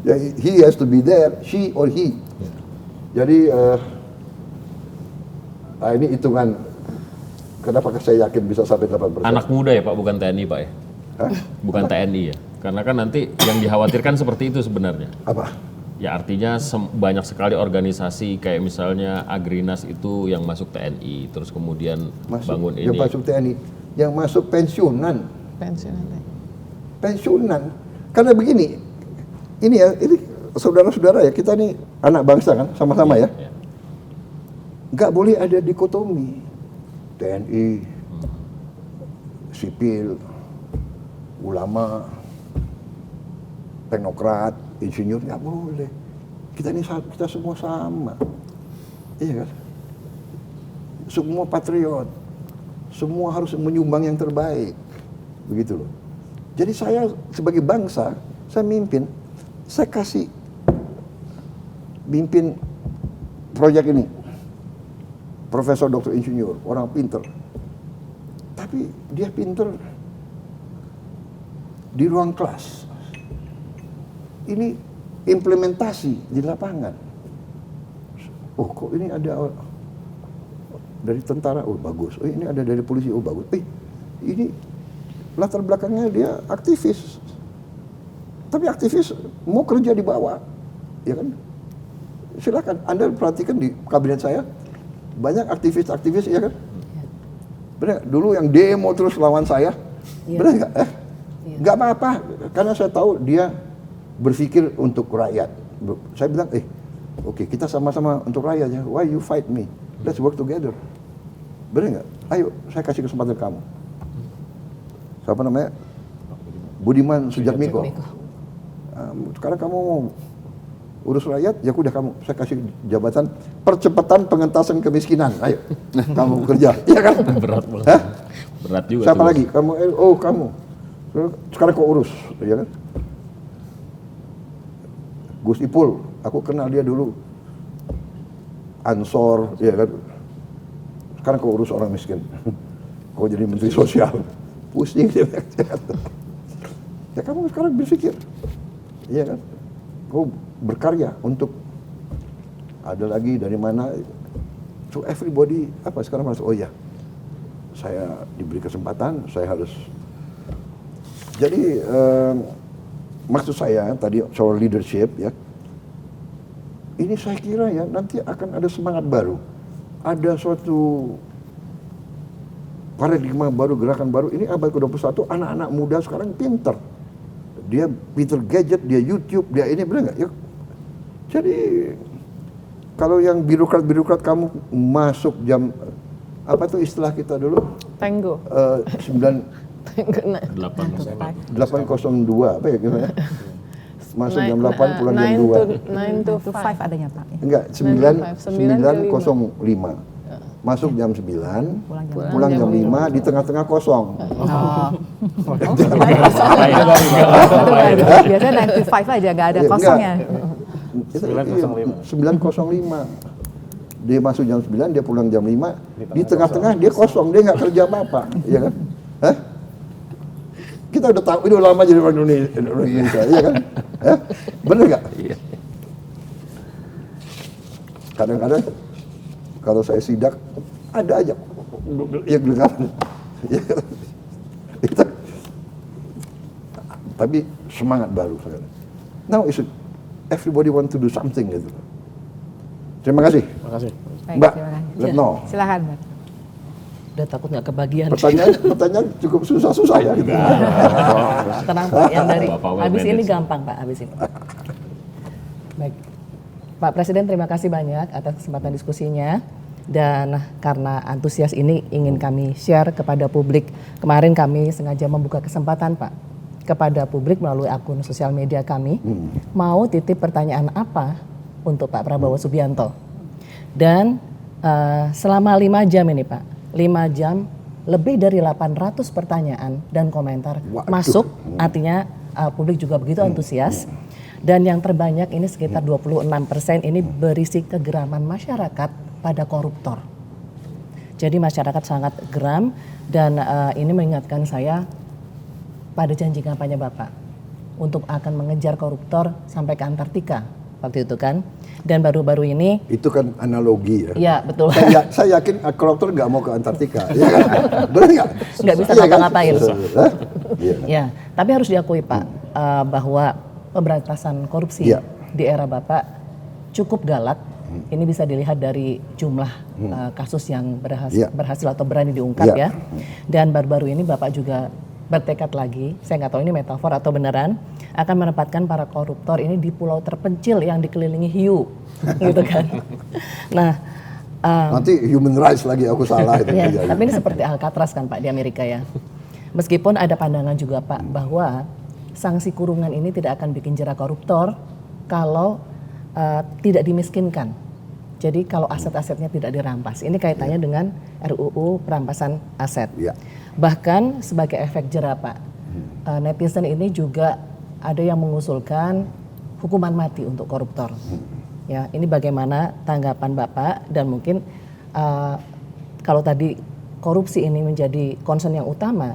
Ya, he has to be there, she or he. Jadi ini hitungan kenapa saya yakin bisa sampai 8%. Anak muda ya Pak, bukan TNI Pak ya? Hah? Bukan TNI ya? Karena kan nanti yang dikhawatirkan seperti itu sebenarnya. Apa? Ya artinya banyak sekali organisasi kayak misalnya Agrinas itu yang masuk TNI, terus kemudian bangun Yang ini. masuk TNI, yang masuk pensiunan. Pensiun nanti. Pensiunan. Karena begini, ini saudara-saudara ya, kita nih anak bangsa kan, sama-sama ya. Ya. Nggak boleh ada dikotomi. TNI, sipil, ulama, teknokrat, insinyur, nggak boleh. Kita semua sama. Iya kan? Semua patriot. Semua harus menyumbang yang terbaik. Begitu loh. Jadi saya sebagai bangsa, saya mimpin, saya kasih mimpin proyek ini. Profesor Doktor Insinyur, orang pinter. Tapi dia pinter di ruang kelas. Ini implementasi di lapangan. Oh, kok ini ada dari tentara, oh bagus. Oh, ini ada dari polisi, oh bagus. Ini latar belakangnya dia aktivis. Tapi aktivis mau kerja di bawah, ya kan? Silakan Anda perhatikan di kabinet saya banyak aktivis-aktivis, ya kan? Benar, dulu yang demo terus lawan saya, Iya. benar nggak? Nggak apa-apa, karena saya tahu dia berpikir untuk rakyat. Saya bilang, oke, kita sama-sama untuk rakyat ya. Why you fight me? Let's work together. Benar nggak? Ayo, saya kasih kesempatan kamu. Siapa namanya? Budiman Sujatmiko. Sekarang kamu mau urus rakyat, ya udah kamu, saya kasih jabatan percepatan pengentasan kemiskinan. Ayo, kamu kerja, ya kan? Berat banget. Hah? Berat juga. Siapa tuh. lagi? Kamu, kamu. Sekarang kau urus, ya kan? Gus Ipul, aku kenal dia dulu. Ansor, ya kan? Sekarang kau urus orang miskin. Kau jadi menteri sosial. Pusing dia. Ya kamu sekarang berpikir, iya kan? Kau berkarya untuk ada lagi dari mana? So everybody apa sekarang merasa, oh ya, saya diberi kesempatan, saya harus. Jadi maksud saya tadi soal leadership ya, ini saya kira ya nanti akan ada semangat baru, ada suatu paradigma baru, gerakan baru. Ini abad ke-21, anak-anak muda sekarang pinter. Dia pinter gadget, dia YouTube, dia ini, benar nggak? Ya. Jadi kalau yang birokrat-birokrat kamu masuk jam apa tuh istilah kita dulu? Tenggo. 802 apa ya gimana? Masuk jam 8 pulang jam 2. 9 to 5 5. adanya Pak. Enggak, 9.05. Masuk jam 9, pulang jam 5, di tengah-tengah kosong. Biasanya 9 to 5 aja, nggak ada kosongnya. 9.05. dia masuk jam 9, dia pulang jam 5, di tengah-tengah dia kosong, dia nggak kerja apa-apa, ya kan? Hah? Kita udah tahu, udah lama jadi orang Indonesia, ya kan? Hah? Bener nggak? Kadang-kadang kalau saya sidak, ada aja yang dengar. Itu. Tapi semangat baru sekarang. Now everybody want to do something gitu. Terima kasih. Terima kasih. Baik, Mbak, terima kasih. Retno. Silakan, Mbak. Udah takut nggak kebagian. Pertanyaan cukup susah-susah ya. Gitu. Tenang Pak, yang dari Bapak well habis ini managed. gampang Pak, habis ini. Baik. Pak Presiden, terima kasih banyak atas kesempatan diskusinya. Dan karena antusias ini ingin kami share kepada publik. Kemarin kami sengaja membuka kesempatan Pak kepada publik melalui akun sosial media kami. Mau titip pertanyaan apa untuk Pak Prabowo Subianto. Dan selama 5 jam ini Pak, 5 jam lebih dari 800 pertanyaan dan komentar masuk, artinya publik juga begitu antusias. Dan yang terbanyak ini sekitar 26% ini berisi kegeraman masyarakat pada koruptor. Jadi masyarakat sangat geram dan ini mengingatkan saya pada janji kampanye Bapak untuk akan mengejar koruptor sampai ke Antartika waktu itu kan. Dan baru-baru ini Itu kan analogi ya. ya betul. Saya yakin koruptor nggak mau ke Antartika, ya kan? Benar nggak? Nggak bisa Iya kan? ngapa-ngapain. Hah? Iya. Ya, tapi harus diakui Pak bahwa pemberantasan korupsi Iya. di era Bapak cukup galak. Ini bisa dilihat dari jumlah kasus yang Iya. berhasil atau berani diungkap Iya. ya. Dan baru-baru ini Bapak juga bertekad lagi, saya nggak tahu ini metafor atau beneran, akan menempatkan para koruptor ini di pulau terpencil yang dikelilingi hiu, gitu kan. Nah, Nanti human rights lagi aku salah itu. ya, Iya, tapi ini seperti Alcatraz kan Pak di Amerika ya. Meskipun ada pandangan juga Pak bahwa sanksi kurungan ini tidak akan bikin jera koruptor kalau tidak dimiskinkan. Jadi kalau aset-asetnya tidak dirampas. Ini kaitannya dengan RUU perampasan aset. Iya. Bahkan sebagai efek jera Pak, netizen ini juga ada yang mengusulkan hukuman mati untuk koruptor. Ya, ini bagaimana tanggapan Bapak dan mungkin kalau tadi korupsi ini menjadi concern yang utama,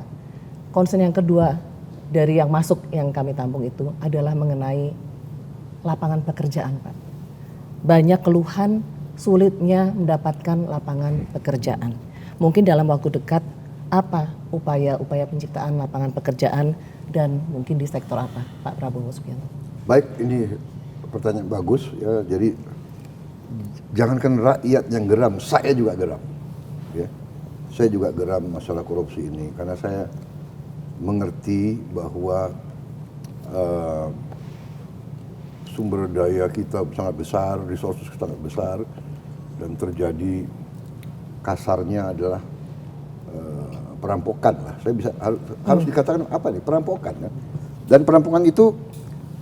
concern yang kedua dari yang masuk yang kami tampung itu adalah mengenai lapangan pekerjaan Pak. Banyak keluhan sulitnya mendapatkan lapangan pekerjaan. Mungkin dalam waktu dekat apa upaya-upaya penciptaan lapangan pekerjaan dan mungkin di sektor apa Pak Prabowo Subianto? Baik, ini pertanyaan bagus ya. Jadi jangankan rakyat yang geram, saya juga geram. Ya. Saya juga geram masalah korupsi ini karena saya mengerti bahwa sumber daya kita sangat besar, resources sangat besar, dan terjadi kasarnya adalah perampokan lah. Saya bisa harus dikatakan apa nih, perampokan ya. Dan perampokan itu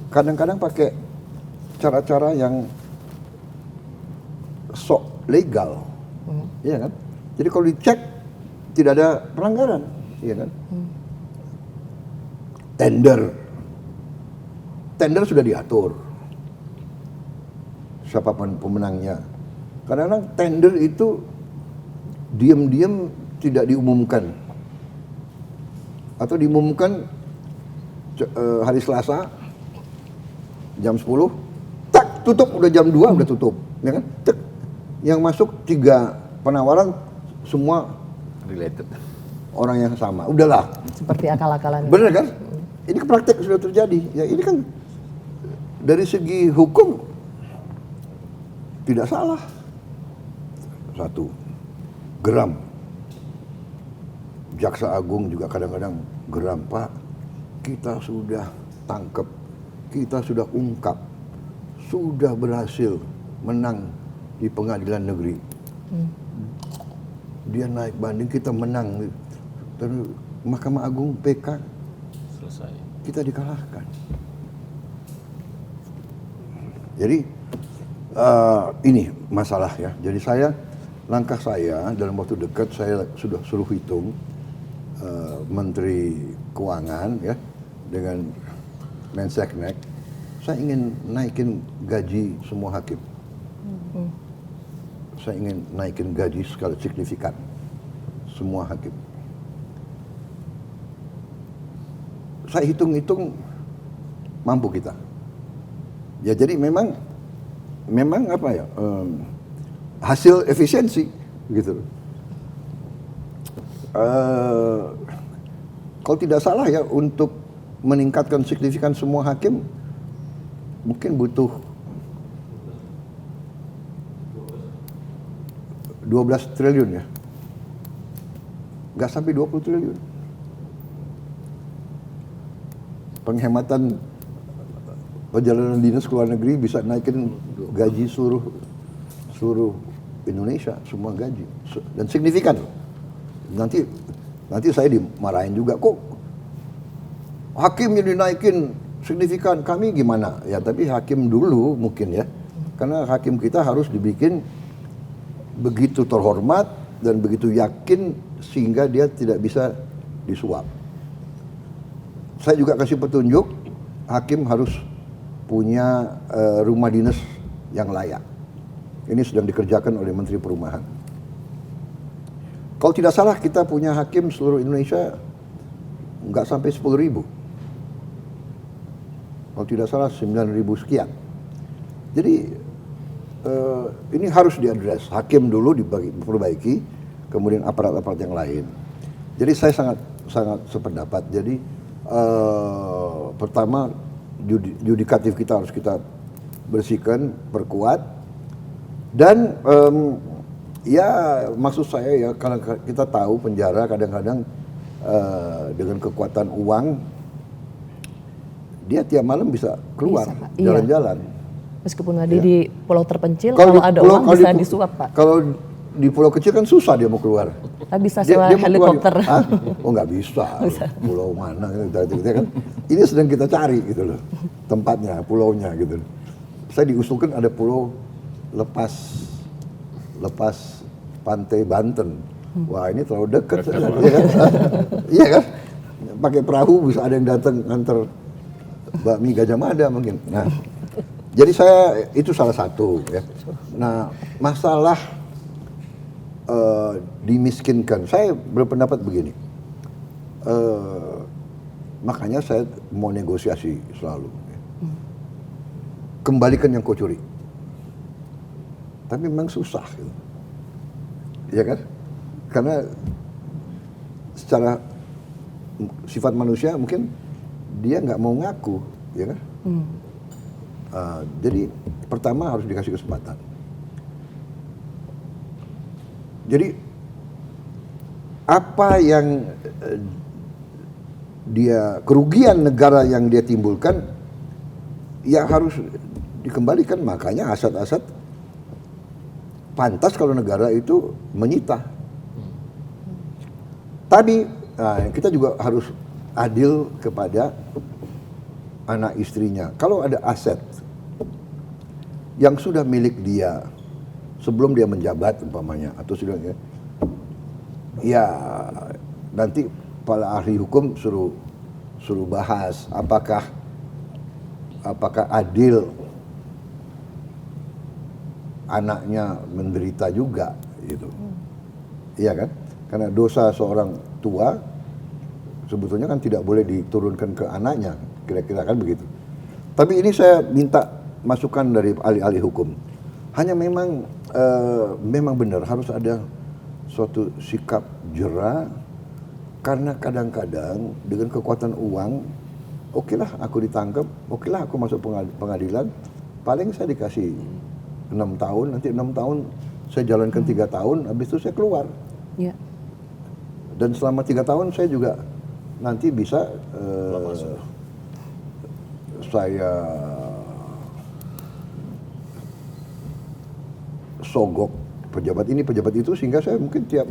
kadang-kadang pakai cara-cara yang sok legal, iya kan? Jadi kalau dicek tidak ada pelanggaran, iya kan? Tender sudah diatur. Siapapun pemenangnya. Kadang-kadang tender itu diam-diam tidak diumumkan. Atau diumumkan hari Selasa jam 10, tak tutup udah jam 2 udah tutup, ya kan? Tek, yang masuk 3 penawaran semua related. Orang yang sama. Udahlah. Seperti akal-akalan. Benar kan? Ini praktek sudah terjadi. Ya ini kan dari segi hukum tidak salah. Satu, geram. Jaksa Agung juga kadang-kadang geram, Pak. Kita sudah tangkap, kita sudah ungkap, sudah berhasil menang di pengadilan negeri. Dia naik banding, kita menang. Dan Mahkamah Agung PK Selesai. kita dikalahkan. Jadi ini masalah ya. Jadi langkah saya dalam waktu dekat saya sudah suruh hitung Menteri Keuangan ya dengan Menseknek. Saya ingin naikin gaji semua hakim. saya ingin naikin gaji skala signifikan semua hakim. Saya hitung-hitung mampu kita. Ya jadi memang apa ya, hasil efisiensi gitu. Kalau tidak salah ya, untuk meningkatkan signifikan semua hakim mungkin butuh 12 triliun ya. Nggak sampai 20 triliun. Penghematan perjalanan dinas ke luar negeri bisa naikin gaji seluruh Indonesia, semua gaji. Dan signifikan. Nanti saya dimarahin juga, kok hakim yang dinaikin signifikan, kami gimana? Ya tapi hakim dulu mungkin ya. Karena hakim kita harus dibikin begitu terhormat dan begitu yakin sehingga dia tidak bisa disuap. Saya juga kasih petunjuk, hakim harus punya rumah dinas yang layak. Ini sedang dikerjakan oleh Menteri Perumahan. Kalau tidak salah kita punya hakim seluruh Indonesia nggak sampai 10.000. Kalau tidak salah 9.000 sekian. Jadi ini harus diadres. Hakim dulu diperbaiki, kemudian aparat-aparat yang lain. Jadi saya sangat sependapat. Jadi pertama yudikatif kita harus kita bersihkan, perkuat, dan ya maksud saya ya, kalau kita tahu penjara kadang-kadang dengan kekuatan uang dia tiap malam bisa keluar jalan-jalan. Meskipun di pulau terpencil, kalau ada uang bisa disuap, Pak. Kalau di pulau kecil kan susah dia mau keluar. Bisa sewa helikopter. Oh nggak bisa. Pulau mana gitu kan. Ini sedang kita cari gitu loh. Tempatnya, pulaunya gitu. Saya diusulkan ada pulau lepas pantai Banten. Wah ini terlalu dekat. Ya kan? Iya kan? Pakai perahu bisa ada yang datang nganter bakmi Gajah Mada mungkin. Nah, jadi saya itu salah satu ya. Nah, masalah dimiskinkan, saya berpendapat begini. Makanya saya mau negosiasi selalu. Ya. Kembalikan yang kau curi. Tapi memang susah gitu. Ya kan? Karena secara sifat manusia mungkin dia nggak mau ngaku, ya kan? Jadi pertama harus dikasih kesempatan. Jadi apa yang kerugian negara yang dia timbulkan ya harus dikembalikan. Makanya aset-aset pantas kalau negara itu menyita. Tapi kita juga harus adil kepada anak istrinya. Kalau ada aset yang sudah milik dia sebelum dia menjabat umpamanya, atau sudah ya nanti para ahli hukum suruh bahas apakah adil anaknya menderita juga gitu. Iya kan? Karena dosa seorang tua sebetulnya kan tidak boleh diturunkan ke anaknya, kira-kira kan begitu. Tapi ini saya minta masukan dari ahli-ahli hukum. Hanya memang benar harus ada suatu sikap jera, karena kadang-kadang dengan kekuatan uang, okelah aku ditangkap, okelah aku masuk pengadilan, paling saya dikasih 6 tahun, nanti 6 tahun saya jalankan 3 tahun, habis itu saya keluar. Ya. Dan selama 3 tahun saya juga nanti bisa saya sogok pejabat ini, pejabat itu, sehingga saya mungkin tiap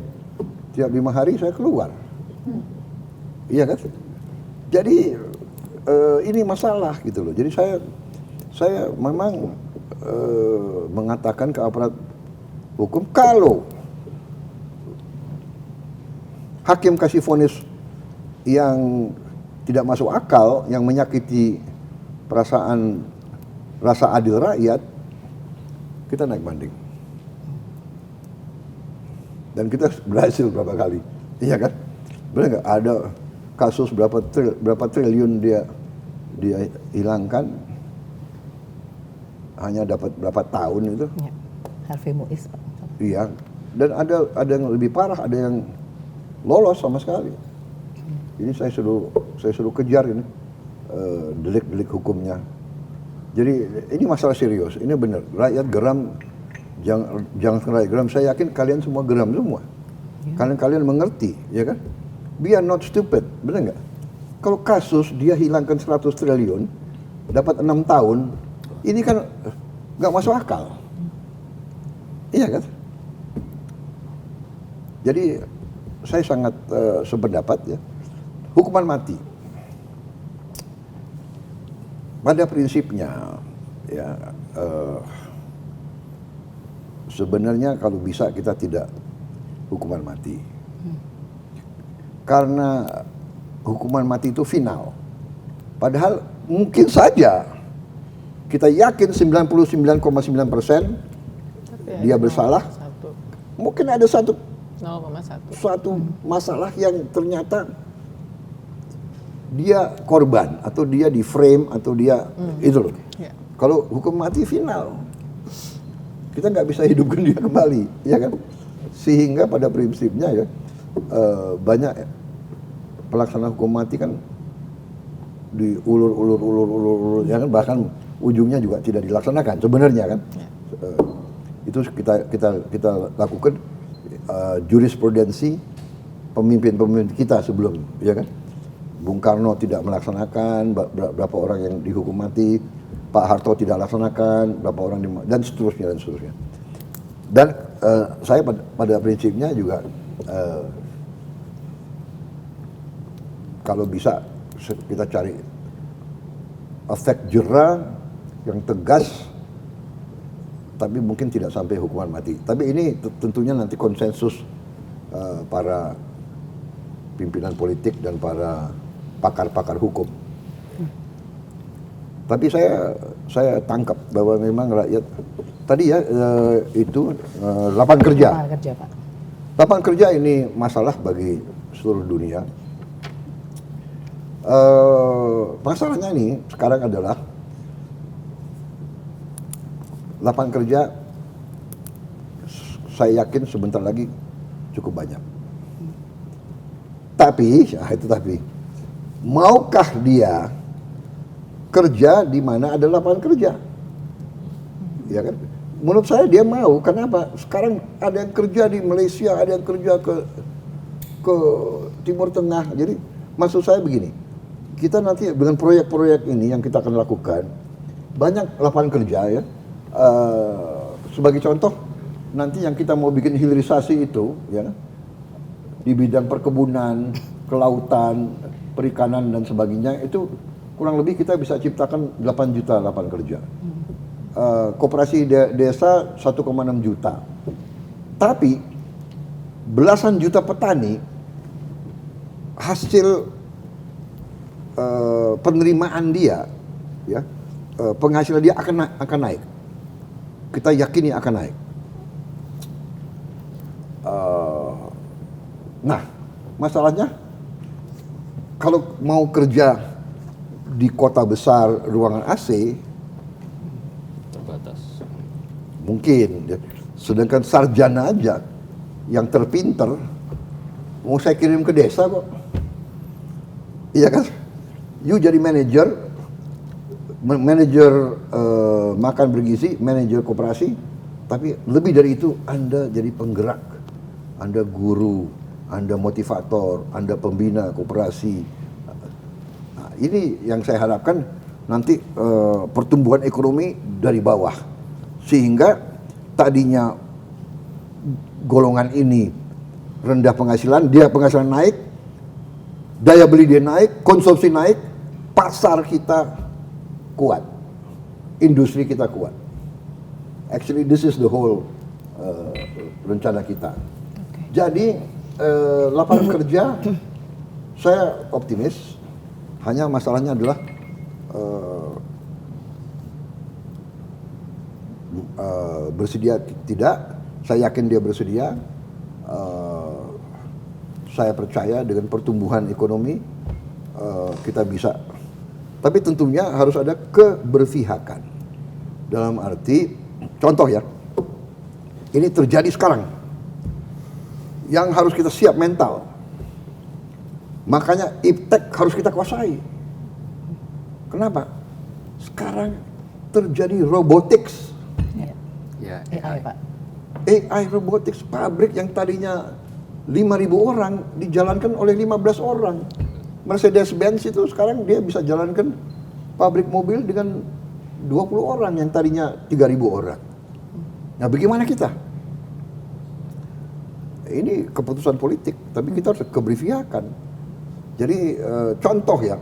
5 hari saya keluar. Iya kan? Jadi ini masalah gitu loh. Jadi saya memang mengatakan ke aparat hukum, kalau hakim kasih vonis yang tidak masuk akal, yang menyakiti perasaan rasa adil rakyat, kita naik banding. Dan kita berhasil berapa kali, iya kan? Benar nggak? Ada kasus berapa triliun dia hilangkan, hanya dapat berapa tahun itu? Ya. Harvey Muiz, Pak. Iya. Dan ada yang lebih parah, ada yang lolos sama sekali. Ini saya suruh kejar ini delik-delik hukumnya. Jadi ini masalah serius, ini benar. Rakyat geram, jangan rakyat geram. Saya yakin kalian semua geram semua. Kalian mengerti, ya kan? We are not stupid, benar nggak? Kalau kasus dia hilangkan 100 triliun, dapat 6 tahun, ini kan nggak masuk akal. Iya kan? Jadi saya sangat sependapat ya. Hukuman mati. Pada prinsipnya ya sebenarnya kalau bisa kita tidak hukuman mati. Karena hukuman mati itu final. Padahal mungkin saja kita yakin 99,9% dia bersalah. Mungkin ada satu 0,1 masalah yang ternyata dia korban atau dia di frame atau dia itu loh. Ya. Kalau hukum mati final, kita nggak bisa hidupkan dia kembali, ya kan? Sehingga pada prinsipnya ya banyak pelaksana hukum mati kan diulur, ya kan? Bahkan ujungnya juga tidak dilaksanakan sebenarnya kan. Ya. Itu kita lakukan jurisprudensi pemimpin-pemimpin kita sebelum, ya kan? Bung Karno tidak melaksanakan, berapa orang yang dihukum mati, Pak Harto tidak laksanakan, berapa orang dan seterusnya. Dan saya pada prinsipnya juga kalau bisa kita cari efek jera yang tegas, tapi mungkin tidak sampai hukuman mati. Tapi ini tentunya nanti konsensus para pimpinan politik dan para pakar-pakar hukum. Tapi saya tangkap bahwa memang rakyat tadi ya itu lapangan kerja. Lapangan kerja, Pak. Lapangan kerja ini masalah bagi seluruh dunia. Masalahnya ini sekarang adalah lapangan kerja saya yakin sebentar lagi cukup banyak. Tapi, maukah dia kerja di mana ada lapangan kerja? Ya kan? Menurut saya dia mau. Kenapa? Sekarang ada yang kerja di Malaysia, ada yang kerja ke Timur Tengah. Jadi maksud saya begini, kita nanti dengan proyek-proyek ini yang kita akan lakukan, banyak lapangan kerja ya. Sebagai contoh, nanti yang kita mau bikin hilirisasi itu, ya, di bidang perkebunan, kelautan, perikanan dan sebagainya, itu kurang lebih kita bisa ciptakan 8 juta lapangan kerja. Koperasi desa 1,6 juta. Tapi belasan juta petani hasil penerimaan dia, ya, penghasilan dia akan naik. Kita yakini akan naik. Nah, masalahnya kalau mau kerja di kota besar ruangan AC terbatas. mungkin, ya. Sedangkan sarjana aja yang terpinter mau saya kirim ke desa kok, iya kan? You jadi manajer makan bergizi, manajer koperasi, tapi lebih dari itu Anda jadi penggerak, Anda guru, Anda motivator, Anda pembina koperasi. Nah, ini yang saya harapkan nanti pertumbuhan ekonomi dari bawah, sehingga tadinya golongan ini rendah penghasilan, dia penghasilan naik, daya beli dia naik, konsumsi naik, pasar kita kuat, industri kita kuat. Actually this is the whole rencana kita. Jadi lapangan kerja saya optimis, hanya masalahnya adalah bersedia tidak. Saya yakin dia bersedia. saya percaya dengan pertumbuhan ekonomi kita bisa. Tapi tentunya harus ada keberpihakan. Dalam arti, contoh ya, ini terjadi sekarang. Yang harus kita siap mental. Makanya iptek harus kita kuasai. Kenapa? Sekarang terjadi robotics. Ya, AI, Pak. AI robotics, pabrik yang tadinya 5.000 orang dijalankan oleh 15 orang. Mercedes-Benz itu sekarang dia bisa jalankan pabrik mobil dengan 20 orang yang tadinya 3.000 orang. Nah, bagaimana kita? Ini keputusan politik, tapi kita harus keberpihakan. Jadi contoh ya,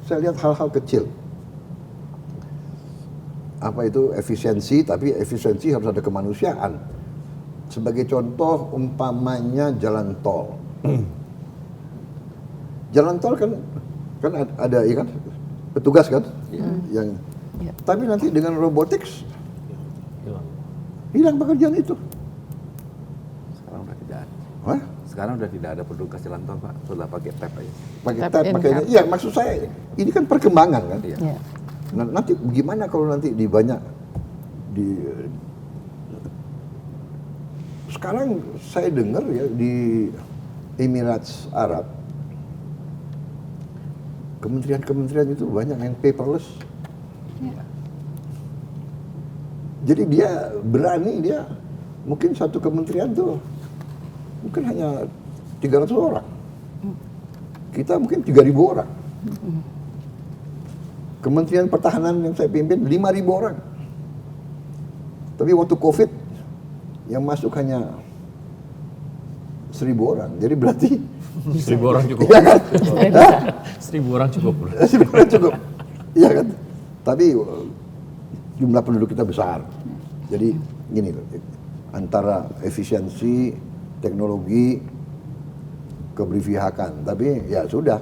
saya lihat hal-hal kecil. Apa itu efisiensi, tapi efisiensi harus ada kemanusiaan. Sebagai contoh umpamanya jalan tol. Jalan tol kan ada ya kan petugas kan yang tapi nanti dengan robotics hilang pekerjaan itu. Sekarang udah tidak ada. Hah? Sekarang udah tidak ada petugas jalan tol, Pak. Sudah pakai tap aja. Pakai Tap tab, in pakai card. iya maksud saya ini kan perkembangan kan. Iya. Ya. Nah, nanti gimana kalau nanti di banyak di sekarang saya dengar ya di Emirates Arab kementerian-kementerian itu banyak yang paperless. Jadi dia berani, dia mungkin satu kementerian tuh mungkin hanya 300 orang. Kita mungkin 3.000 orang. Kementerian Pertahanan yang saya pimpin 5.000 orang. Tapi waktu COVID yang masuk hanya 1.000 orang. Jadi berarti 1.000 orang cukup. iya kan? 1.000 orang cukup. 1.000 orang cukup. Iya kan? Tapi jumlah penduduk kita besar. Jadi gini loh, antara efisiensi, teknologi, keberpihakan. Tapi ya sudah,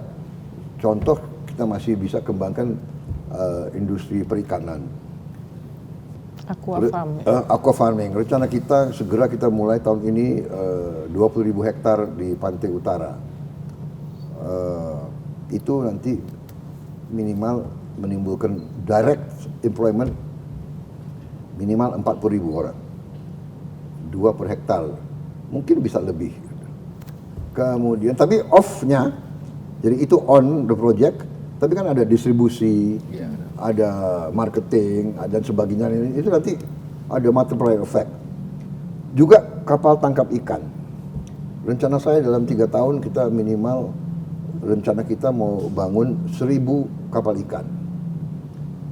contoh kita masih bisa kembangkan industri perikanan. Aqua farm. Aqua farming. Rencana kita segera kita mulai tahun ini 20.000 hektar di pantai utara. Itu nanti minimal menimbulkan direct employment minimal 40.000 orang. 2 per hektar. Mungkin bisa lebih. Kemudian, tapi off-nya, jadi itu on the project, tapi kan ada distribusi, ada marketing, dan sebagainya. Itu nanti ada multiplier effect. Juga kapal tangkap ikan. Rencana saya dalam 3 tahun kita minimal, rencana kita mau bangun 1.000 kapal ikan.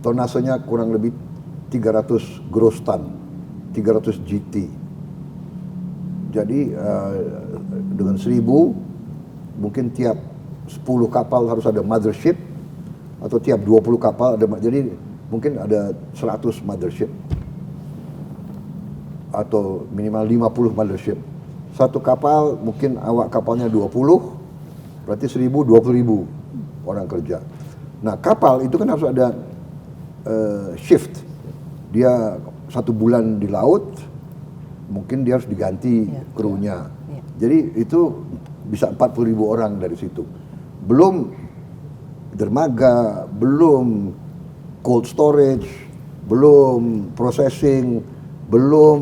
Tonasenya kurang lebih 300 gross ton, 300 GT. Jadi dengan 1.000 mungkin tiap 10 kapal harus ada mothership atau tiap 20 kapal ada, jadi mungkin ada 100 mothership atau minimal 50 mothership. Satu kapal mungkin awak kapalnya 20, berarti 1.000 20.000 orang kerja. Nah, kapal itu kan harus ada shift. Dia 1 bulan di laut, mungkin dia harus diganti krunya. Jadi itu bisa 40.000 orang dari situ. Belum dermaga, belum cold storage, belum processing, belum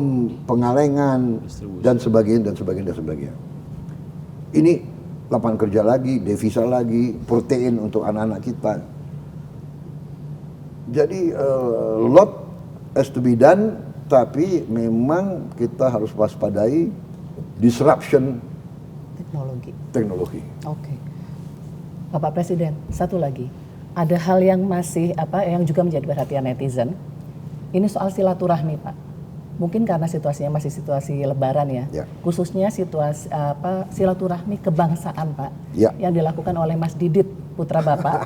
pengalengan, dan sebagainya, dan sebagainya, dan sebagainya. Ini lapangan kerja lagi, devisa lagi, protein untuk anak-anak kita. Jadi lot has to be done, tapi memang kita harus waspadai disruption teknologi. Oke. Bapak Presiden, satu lagi. Ada hal yang masih yang juga menjadi perhatian netizen. Ini soal silaturahmi, Pak. Mungkin karena situasinya masih situasi lebaran ya. Khususnya situasi silaturahmi kebangsaan, Pak. Yang dilakukan oleh Mas Didit putra Bapak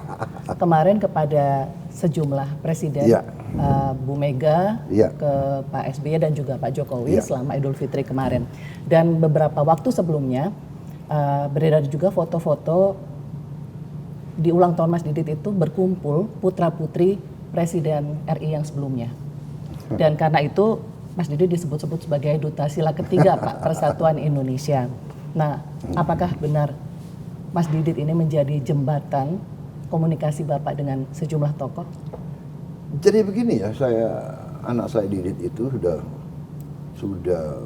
kemarin kepada sejumlah presiden, Bu Mega, ke Pak SBY dan juga Pak Jokowi selama Idul Fitri kemarin. Dan beberapa waktu sebelumnya beredar juga foto-foto di ulang tahun Mas Didit itu berkumpul putra-putri Presiden RI yang sebelumnya. Dan karena itu Mas Didit disebut-sebut sebagai duta sila ketiga Pak Persatuan Indonesia. Nah, Apakah benar Mas Didit ini menjadi jembatan komunikasi Bapak dengan sejumlah tokoh? Jadi begini ya, anak saya Didit itu sudah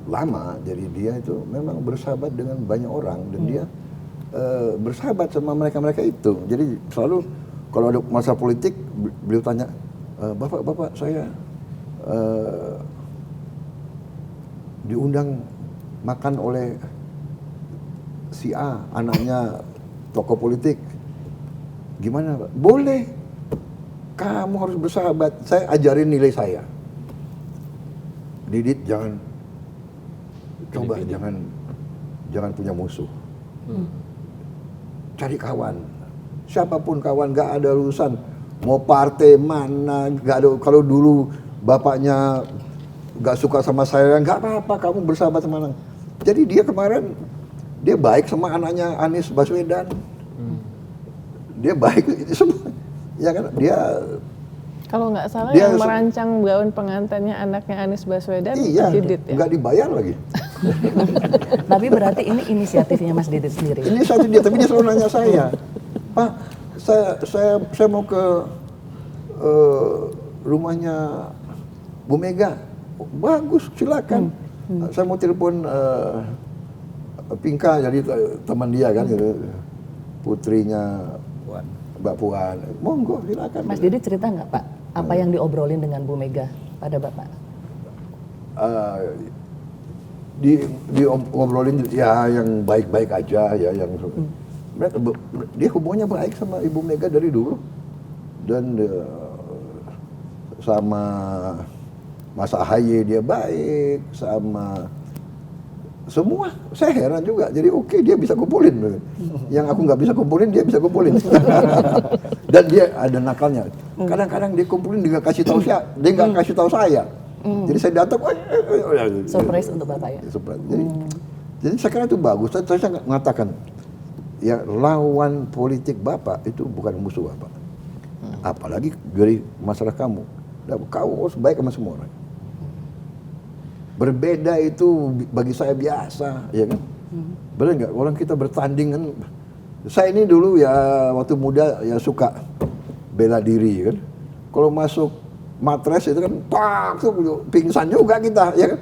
lama, jadi dia itu memang bersahabat dengan banyak orang dan dia bersahabat sama mereka itu. Jadi selalu kalau ada masalah politik beliau tanya, bapak saya diundang makan oleh si A, anaknya tokoh politik, gimana Pak? Boleh, kamu harus bersahabat, saya ajarin nilai saya. Didit jangan jangan punya musuh. Cari kawan. Siapapun kawan, gak ada urusan mau partai mana, gak ada. Kalau dulu bapaknya gak suka sama saya, gak apa-apa, kamu bersahabat sama anak. Jadi dia kemarin dia baik sama anaknya Anies Baswedan. Dia baik semua. Ya kan? Dia Kalau nggak salah dia yang merancang gaun pengantinnya anaknya Anies Baswedan, iya, Mas Didit ya. nggak dibayar lagi. Tapi berarti ini inisiatifnya Mas Didit sendiri. Ini satu dia, tapi dia selalu nanya saya, Pak, saya mau ke rumahnya Bu Mega. Bagus, silakan. Saya mau telepon Pinka, jadi teman dia kan, gitu. Putrinya Mbak Puan. Monggo, silakan. Mas Didit cerita nggak Pak, apa yang diobrolin dengan Bu Mega pada Bapak? Ngobrolin ya yang baik-baik aja ya, yang dia hubungannya baik sama Ibu Mega dari dulu, dan sama Mas Ahaye dia baik, sama semua. Saya heran juga, jadi oke, dia bisa kumpulin yang aku nggak bisa kumpulin, dia bisa kumpulin. Dan dia ada nakalnya, kadang-kadang dia kumpulin dia nggak kasih tahu dia nggak kasih tahu saya. Jadi saya datang, Surprise untuk Bapak ya? Surprise. Jadi saya kira itu bagus. Saya mengatakan, ya lawan politik Bapak itu bukan musuh Bapak. Apalagi dari masyarakat kamu. Kamu harus baik sama semua orang. Berbeda itu bagi saya biasa, ya kan? Benar nggak? Orang kita bertanding kan. Saya ini dulu ya waktu muda ya suka bela diri kan. Kalau masuk matres itu kan, pingsan juga kita, ya kan?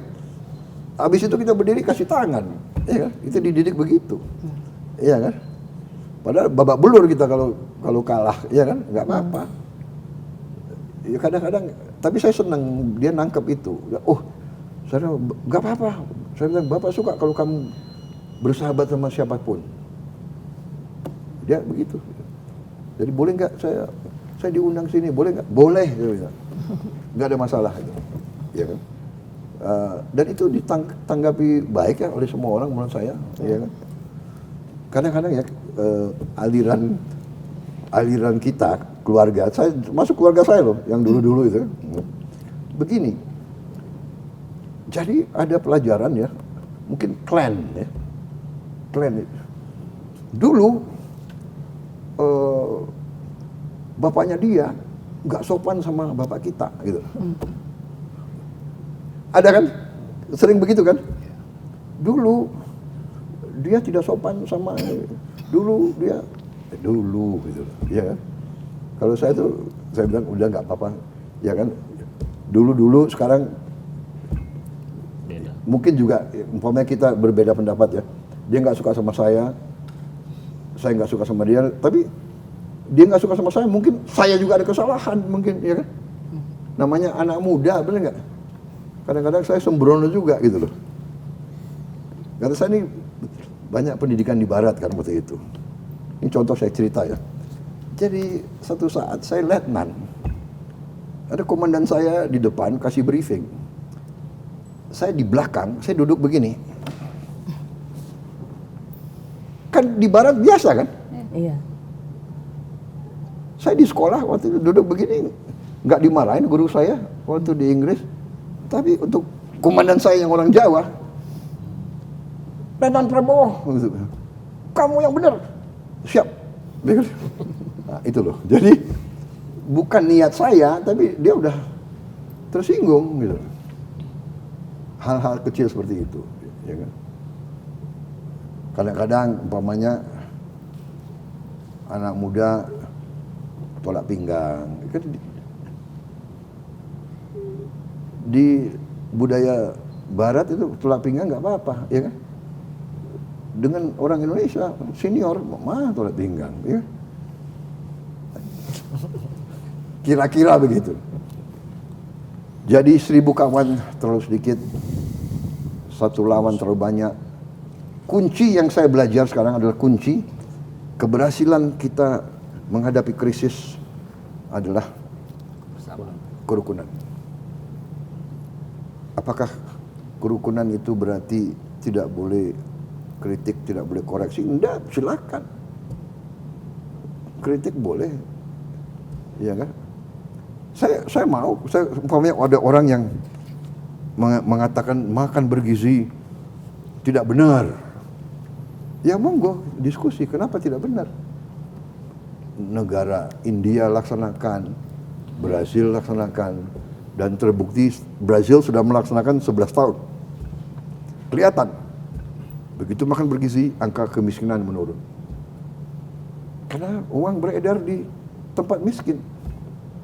Habis itu kita berdiri kasih tangan, ya kan? Itu dididik begitu, ya kan? Padahal babak belur kita kalau kalah, ya kan? Nggak apa-apa. Ya kadang-kadang, tapi saya senang dia nangkep itu. Oh, saya nggak apa-apa. Saya bilang, Bapak suka kalau kamu bersahabat sama siapapun. Dia begitu. Jadi boleh nggak saya diundang sini, boleh nggak? Boleh, nggak ada masalah itu, ya kan? Dan itu ditanggapi baik ya oleh semua orang menurut saya, ya kan? Kadang-kadang ya aliran kita keluarga, saya masuk keluarga saya loh, yang dulu-dulu itu, begini. Jadi ada pelajaran ya, mungkin klan ya, klan itu. Dulu bapaknya dia nggak sopan sama bapak kita gitu. Ada kan? Sering begitu kan? Dulu dia tidak sopan sama dulu gitu, ya kan? Kalau saya tuh saya bilang udah nggak apa-apa, ya kan? Dulu sekarang Beda. mungkin juga umpamanya kita berbeda pendapat ya. Dia nggak suka sama saya nggak suka sama dia, tapi dia nggak suka sama saya, mungkin saya juga ada kesalahan mungkin, ya kan? Namanya anak muda, bener nggak? Kadang-kadang saya sembrono juga gitu loh. Karena saya ini banyak pendidikan di barat kan waktu itu. Ini contoh saya cerita ya. Jadi satu saat saya letnan, ada komandan saya di depan kasih briefing. Saya di belakang, saya duduk begini. Kan di barat biasa kan? Iya. Saya di sekolah waktu itu duduk begini, nggak dimarahin guru saya waktu di Inggris. Tapi untuk komandan saya yang orang Jawa, Letnan Prabowo, kamu yang benar, siap. Nah, itu loh. Jadi bukan niat saya, tapi dia udah tersinggung gitu. Hal-hal kecil seperti itu, ya kan? Kadang-kadang umpamanya anak muda tolak pinggang. Kan di budaya Barat itu tolak pinggang nggak apa-apa, ya kan? Dengan orang Indonesia senior, mah tolak pinggang, ya? Kira-kira begitu. Jadi 1000 kawan terlalu sedikit, 1 lawan terlalu banyak. Kunci yang saya belajar sekarang adalah kunci keberhasilan kita menghadapi krisis adalah kerukunan. Apakah kerukunan itu berarti tidak boleh kritik, tidak boleh koreksi? Enggak, silakan. Kritik boleh, ya kan? Saya mau, umpamanya ada orang yang mengatakan makan bergizi tidak benar. Ya monggo diskusi, kenapa tidak benar? Negara India laksanakan, Brasil laksanakan, dan terbukti Brasil sudah melaksanakan 11 tahun. Kelihatan, begitu makan bergizi, angka kemiskinan menurun. Karena uang beredar di tempat miskin.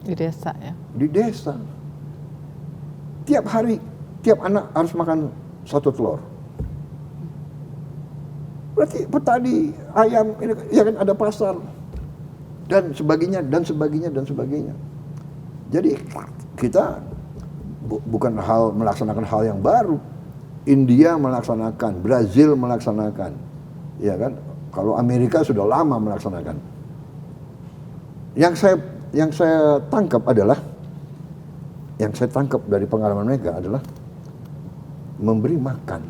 Di desa ya. Di desa. Tiap hari, tiap anak harus makan 1 telur. Berarti petani ayam, ini, ya kan ada pasar. Dan sebagainya, dan sebagainya, dan sebagainya. Jadi kita bukan melaksanakan hal yang baru. India melaksanakan, Brazil melaksanakan. Ya kan? Kalau Amerika sudah lama melaksanakan. Yang saya tangkap dari pengalaman mereka adalah memberi makan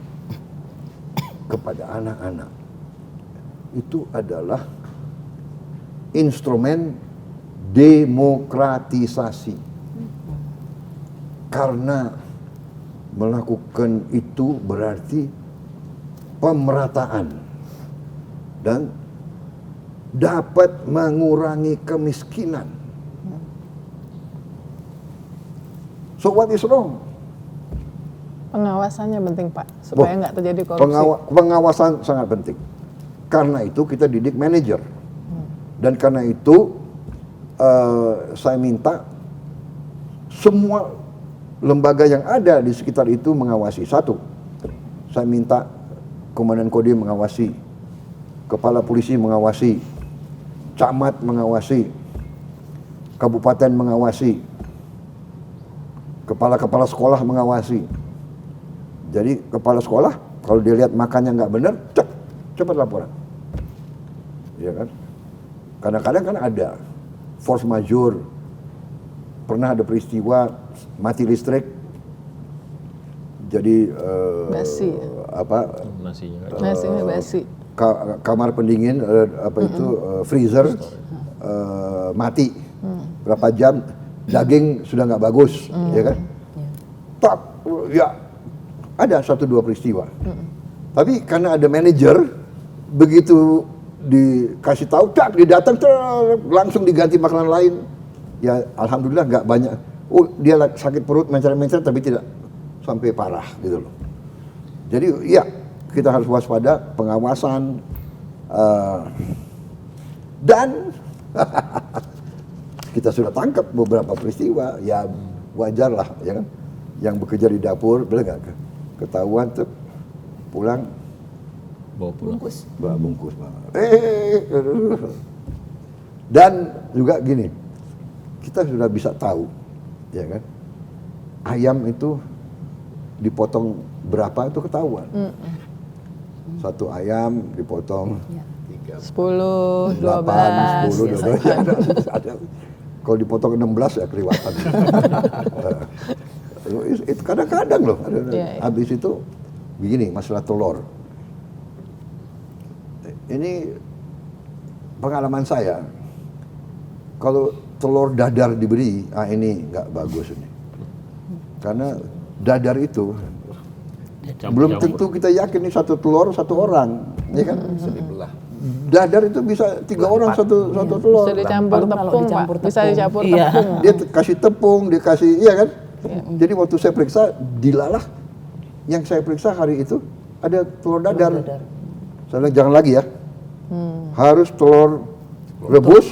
kepada anak-anak itu adalah instrumen demokratisasi. Karena melakukan itu berarti pemerataan dan dapat mengurangi kemiskinan. So what is wrong? Pengawasannya penting Pak, supaya nggak terjadi korupsi. Pengawasan sangat penting. Karena itu kita didik manajer. Dan karena itu saya minta semua lembaga yang ada di sekitar itu mengawasi. 1, saya minta Komandan Kodim mengawasi, Kepala Polisi mengawasi, Camat mengawasi, Kabupaten mengawasi, Kepala-kepala sekolah mengawasi. Jadi kepala sekolah kalau dia lihat makannya nggak benar, cepat laporan. Ya kan? Kadang-kadang kan ada force majeure. Pernah ada peristiwa mati listrik. Jadi basi. Nasinya basi. Kamar pendingin freezer mati. Berapa jam daging sudah nggak bagus, ya kan? Tak, ya ada 1-2 peristiwa. Tapi karena ada manajer, begitu dikasih tahu, tak dia datang langsung diganti makanan lain. Ya alhamdulillah nggak banyak. Oh dia sakit perut mencer-mencer tapi tidak sampai parah gitu loh. Jadi ya kita harus waspada, pengawasan dan kita sudah tangkap beberapa peristiwa, ya wajar lah, ya kan? Yang bekerja di dapur, benar nggak? Ketahuan tuh pulang Bawa pulang. bawa bungkus dan juga gini, kita sudah bisa tahu, ya kan? Ayam itu dipotong berapa itu ketahuan. 1 ayam dipotong 10, 12. 8, 10, 12 ada. Kalau dipotong 16 ya kelewatan. Itu kadang-kadang loh. Habis itu begini, masalah telur. Ini pengalaman saya. Kalau telur dadar diberi, ini nggak bagus ini. Karena dadar itu belum tentu kita yakin ini 1 telur 1 orang, ya kan? Bisa dibelah. Dadar itu bisa 3 orang satu telur. Bisa dicampur tepung, Pak. Bisa dicampur tepung. Dia kasih tepung, dia kasih, iya kan? Jadi waktu saya periksa, dilalah yang saya periksa hari itu ada telur dadar. Saya bilang jangan lagi ya. Harus telur rebus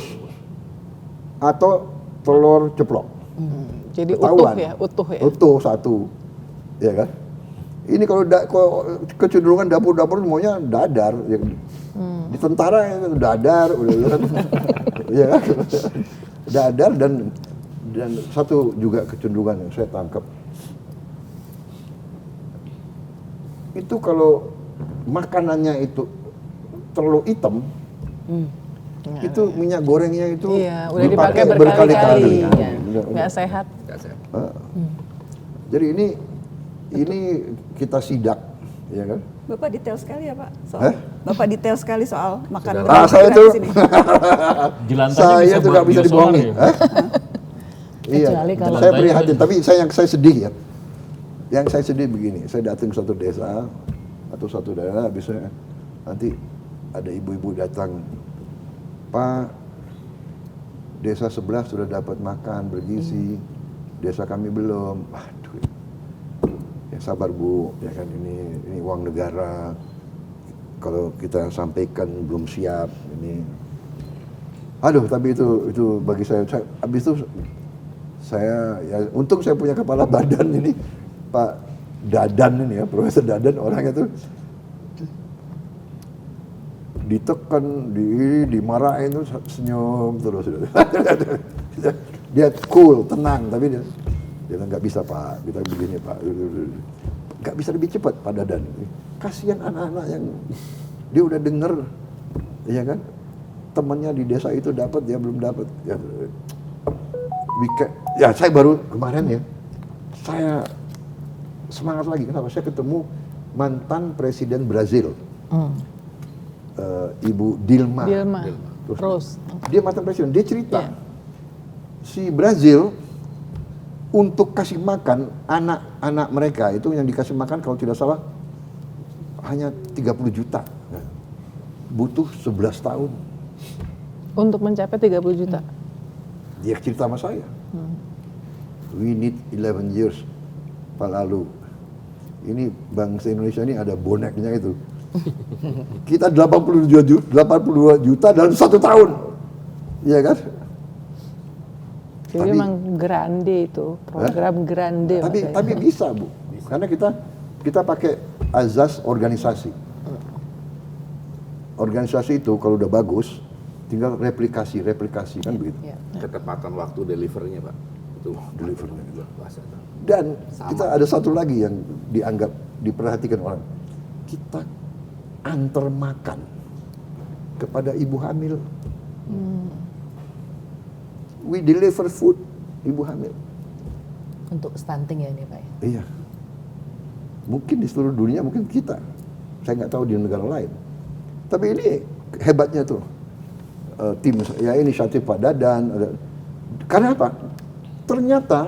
atau telur ceplok. Jadi Ketahuan. utuh ya. Utuh satu, ya kan? Ini kalau kecenderungan dapur-dapur semuanya dadar, ya. Di tentara itu dadar, udah kan? Ya kan? Dadar dan satu juga kecenderungan yang saya tangkap itu kalau makanannya itu terlalu hitam, itu minyak gorengnya itu Iya, udah dipakai berkali-kali. Nggak sehat. Jadi ini kita sidak, ya kan? Bapak detail sekali ya Pak soal. Bapak detail sekali soal makan Saya tuh, Jelantahnya saya tuh nggak bisa biosolar dibohongi. ya? Iya, Kecuali kalau- saya prihatin. Tapi saya sedih ya. Yang saya sedih begini, saya datang ke satu desa atau satu daerah, biasanya nanti ada ibu-ibu datang, Pak, desa sebelah sudah dapat makan bergizi, desa kami belum. Aduh, ya sabar Bu, ya kan ini uang negara. Kalau kita sampaikan belum siap, ini. Aduh, tapi itu bagi saya habis itu saya ya untung saya punya kepala badan ini, Pak Dadan ini ya, Profesor Dadan, orangnya tuh ditekan, dimarahin tuh senyum terus. Dia cool, tenang, tapi dia bilang nggak bisa Pak, kita begini Pak, nggak bisa lebih cepat Pak Dadan. Kasihan anak-anak yang dia udah denger, ya kan, temannya di desa itu dapat, dia belum dapat. Ya saya baru kemarin ya, saya semangat lagi. Kenapa? Saya ketemu mantan presiden Brazil, Ibu Dilma. Rose. Dia mantan presiden. Dia cerita, Iya. si Brazil untuk kasih makan anak-anak mereka itu yang dikasih makan kalau tidak salah hanya 30 juta. Butuh 11 tahun. Untuk mencapai 30 juta. Dia cerita sama saya. We need 11 years. Pak Lalu. Ini bangsa Indonesia ini ada boneknya itu. Kita 82 juta dalam 1 tahun. Iya kan? Jadi memang grande itu, program grande. Tapi bisa Bu. Karena kita pakai azas organisasi. Organisasi itu kalau udah bagus, tinggal replikasi kan begitu. Ketepatan waktu delivernya Pak. Itu delivernya juga bahasa. Dan kita ada satu lagi yang diperhatikan orang. Kita antar makan kepada ibu hamil. We deliver food ibu hamil. Untuk stunting ya ini Pak ya? Iya. Mungkin di seluruh dunia, mungkin kita. Saya nggak tahu di negara lain. Tapi ini hebatnya tuh. Tim, ya inisiatif Pak Dadan. Karena apa? Ternyata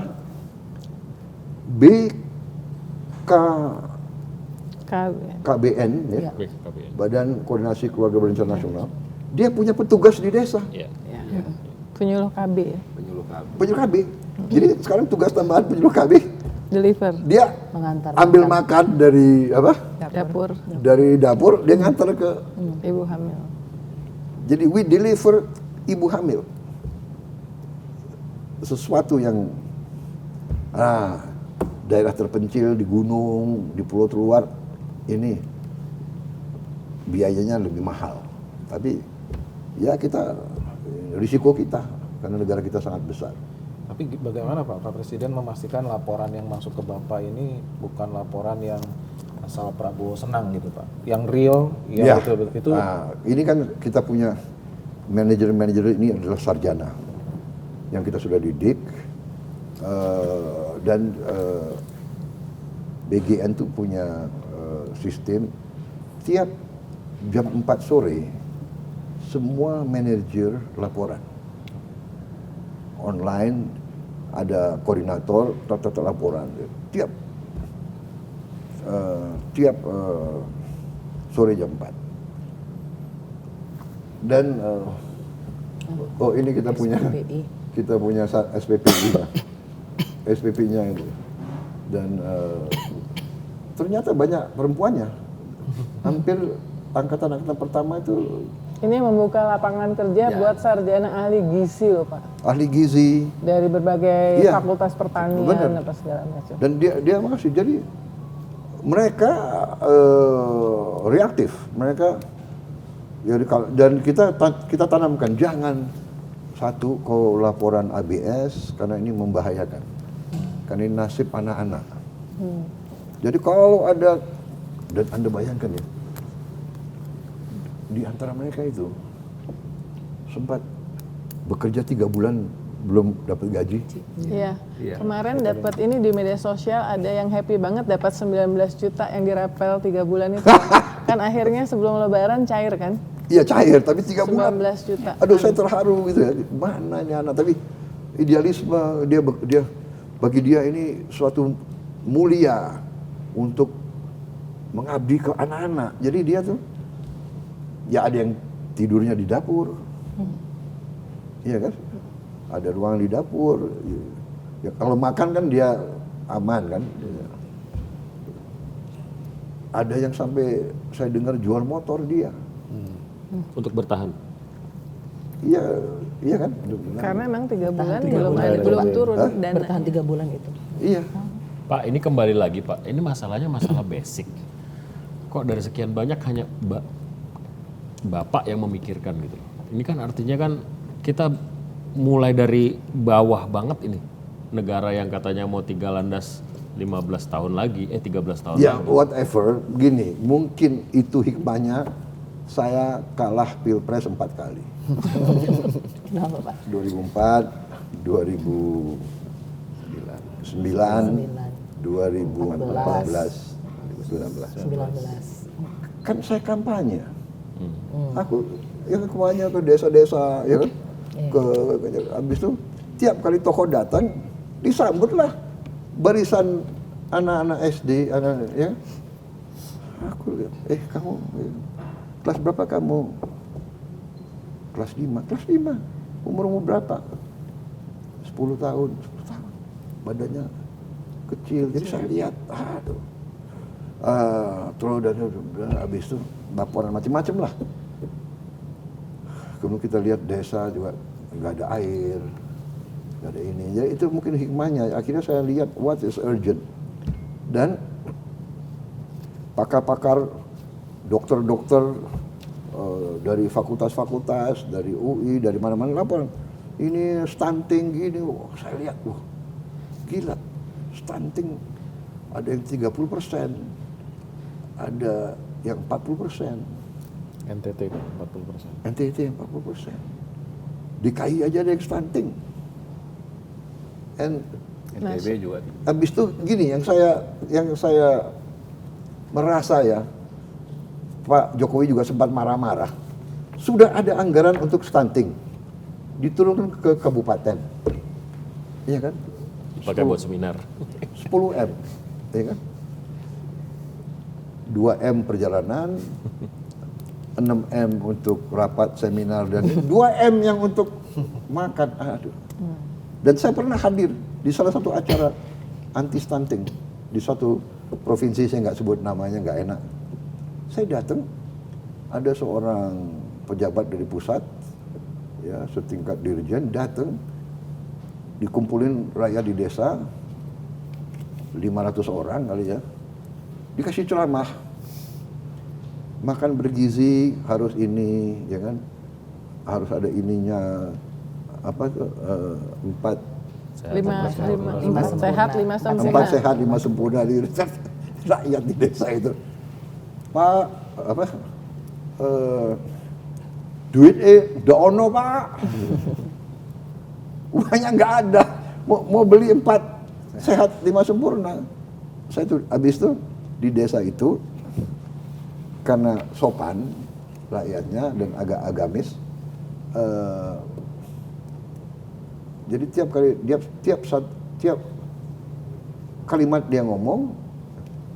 KBN, ya, Badan Koordinasi Keluarga Berencana Nasional, dia punya petugas di desa. Iya. Penyuluh KB ya. Penyuluh KB. Jadi sekarang tugas tambahan penyuluh KB, Deliver. dia Mengantar ambil makan dari apa? Dapur. Dari dapur, dia ngantar ke. Ibu hamil. Jadi we deliver ibu hamil. Sesuatu yang daerah terpencil di gunung, di pulau terluar, ini biayanya lebih mahal. Tapi ya risiko kita karena negara kita sangat besar. Tapi bagaimana Pak Presiden memastikan laporan yang masuk ke Bapak ini bukan laporan yang asal Prabowo senang gitu Pak? Yang real, yang betul-betul itu. Ini kan kita punya manajer-manajer ini adalah sarjana yang kita sudah didik, dan BGN tuh punya sistem tiap jam 4 sore semua manajer laporan online, ada koordinator tata laporan tiap sore jam 4. Dan ini kita punya SPPI, SPP-nya itu. Dan ternyata banyak perempuannya, hampir angkatan pertama itu Ini membuka lapangan kerja buat sarjana ahli gizi loh Pak. ahli gizi. Dari berbagai Iya. fakultas pertanian Benar. apa segala macam. Dan dia masih jadi mereka reaktif, mereka dan kita tanamkan jangan satu kau laporan ABS karena ini membahayakan, karena ini nasib anak-anak. Jadi kalau ada, dan Anda bayangkan ya, di antara mereka itu sempat bekerja 3 bulan belum dapat gaji. Iya. Kemarin dapat ini di media sosial ada yang happy banget dapat 19 juta yang dirapel 3 bulan itu. Kan akhirnya sebelum lebaran cair kan? Iya cair, tapi 3 bulan. 19 juta. Aduh saya terharu gitu ya. Mana ini anak? Tapi idealisme dia bagi dia ini suatu mulia untuk mengabdi ke anak-anak. Jadi dia tuh ya ada yang tidurnya di dapur. Iya kan? Ada ruang di dapur. Ya, kalau makan kan dia aman kan. Ada yang sampai saya dengar jual motor dia. Untuk bertahan. Iya kan? Karena memang 3 bulan tiga belum turun dana. Bertahan 3 bulan itu. Iya. Pak, ini kembali lagi Pak, ini masalahnya masalah basic. Kok dari sekian banyak hanya Bapak yang memikirkan gitu. Ini kan artinya kan kita mulai dari bawah banget ini. Negara yang katanya mau 3 landas 15 tahun lagi, 13 tahun Ya lagi. whatever, gini, mungkin itu hikmahnya saya kalah Pilpres 4 kali. Kenapa Pak? 2004, 2009, 2014, 2019. 19. Kan saya kampanye. Aku yang kampanye ke desa-desa, ya kan? Habis itu tiap kali tokoh datang disambutlah barisan anak-anak SD, anak ya. Aku lihat, kamu kelas berapa kamu? Kelas 5. Kelas 5. Umur berapa? 10 tahun. 10 tahun. Badannya kecil. Jadi saya lihat, aduh. Terus dan habis itu laporan macam-macam lah. Kemudian kita lihat desa juga nggak ada air, nggak ada ini. Jadi itu mungkin hikmahnya. Akhirnya saya lihat what is urgent. Dan pakar-pakar, dokter-dokter dari fakultas-fakultas, dari UI, dari mana-mana laporan. Ini stunting gini, saya lihat, gila, stunting ada yang 30%, ada yang 40%. NTT 40%. NTT yang 40%. DKI aja ada yang stunting. NTB juga. Habis itu gini, yang saya merasa ya, Pak Jokowi juga sempat marah-marah. Sudah ada anggaran untuk stunting, diturunkan ke kabupaten, iya kan? Pakai buat seminar. 10 M, iya kan? 2 M perjalanan, 6 M untuk rapat seminar, dan 2 M yang untuk makan. Aduh. Dan saya pernah hadir di salah satu acara anti stunting di suatu provinsi, saya nggak sebut namanya, nggak enak. Saya datang, ada seorang pejabat dari pusat, ya setingkat dirjen datang, dikumpulin rakyat di desa, 500 orang kali ya, dikasih ceramah, makan bergizi harus ini, ya kan, harus ada ininya, apa tuh, 4 sehat, 5 sempurna. 4 sehat 5 sempurna di rakyat di desa itu. Pak, apa? Duit udah ono Pak. Uangnya nggak ada. Mau beli 4 sehat 5 sempurna. Saya tuh habis itu di desa itu karena sopan rakyatnya dan agak agamis. Jadi tiap kalimat dia ngomong,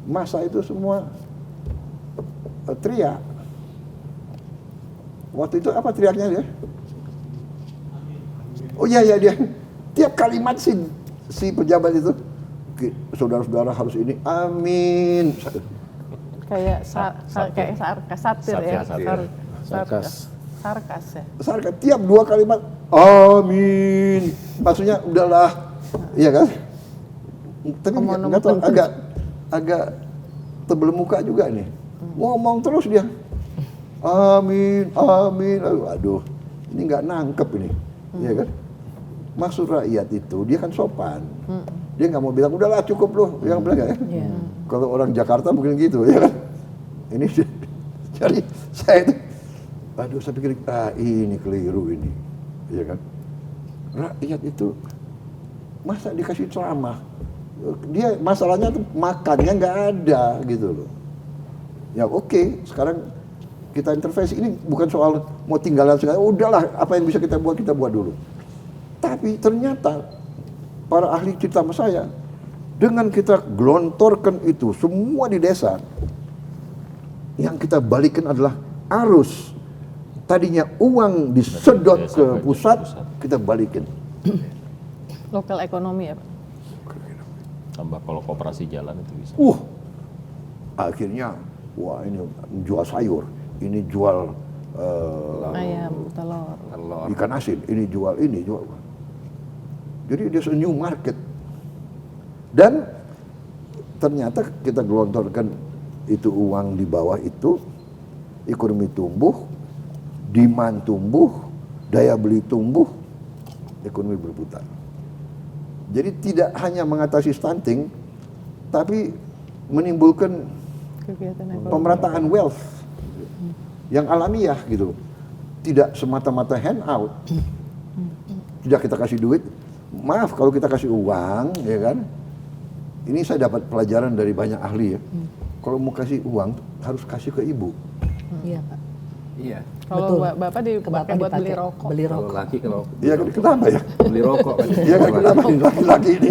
masa itu semua teriak. Waktu itu apa teriaknya dia? Oh iya dia. Tiap kalimat si pejabat itu, saudara-saudara harus ini, amin. kayak satir ya. Sarkas ya. Sarkas tiap 2 kalimat amin. Maksudnya udahlah. Iya kan? Tapi nggak tahu agak tebel muka juga nih. Ngomong terus dia. Amin, amin. Aduh, ini nggak nangkep ini. Iya kan? Maksud rakyat itu dia kan sopan. Dia nggak mau bilang udahlah cukup loh. Yang bilang ya. Kalau orang Jakarta mungkin gitu ya kan. Ini jadi saya itu aduh saya pikir ini keliru ini. Iya kan? Rakyat itu masa dikasih ceramah. Dia masalahnya tuh makannya nggak ada gitu loh. Ya oke, sekarang kita intervensi, ini bukan soal mau tinggalan segala, udahlah apa yang bisa kita buat dulu. Tapi ternyata para ahli cerita sama saya, dengan kita gelontorkan itu semua di desa, yang kita balikin adalah arus. Tadinya uang disedot ke pusat, kita balikin. Lokal ekonomi ya Pak? Tambah kalau koperasi jalan itu bisa. Akhirnya, wah ini jual sayur, ini jual ayam, telur, ikan asin, ini jual. Jadi dia new market. Dan ternyata kita gelontorkan itu uang di bawah itu, ekonomi tumbuh, demand tumbuh, daya beli tumbuh, ekonomi berputar. Jadi tidak hanya mengatasi stunting, tapi menimbulkan pemerataan wealth yang alamiah gitu. Tidak semata-mata handout. Tidak kita kasih duit. Maaf kalau kita kasih uang, ya kan? Ini saya dapat pelajaran dari banyak ahli ya. Kalau mau kasih uang harus kasih ke ibu. Iya Pak. Iya. Kalau Bapak dipakai buat beli rokok. Kalau laki kalau Iya kenapa ya? beli rokok kan. Iya kan kenapa laki-laki ini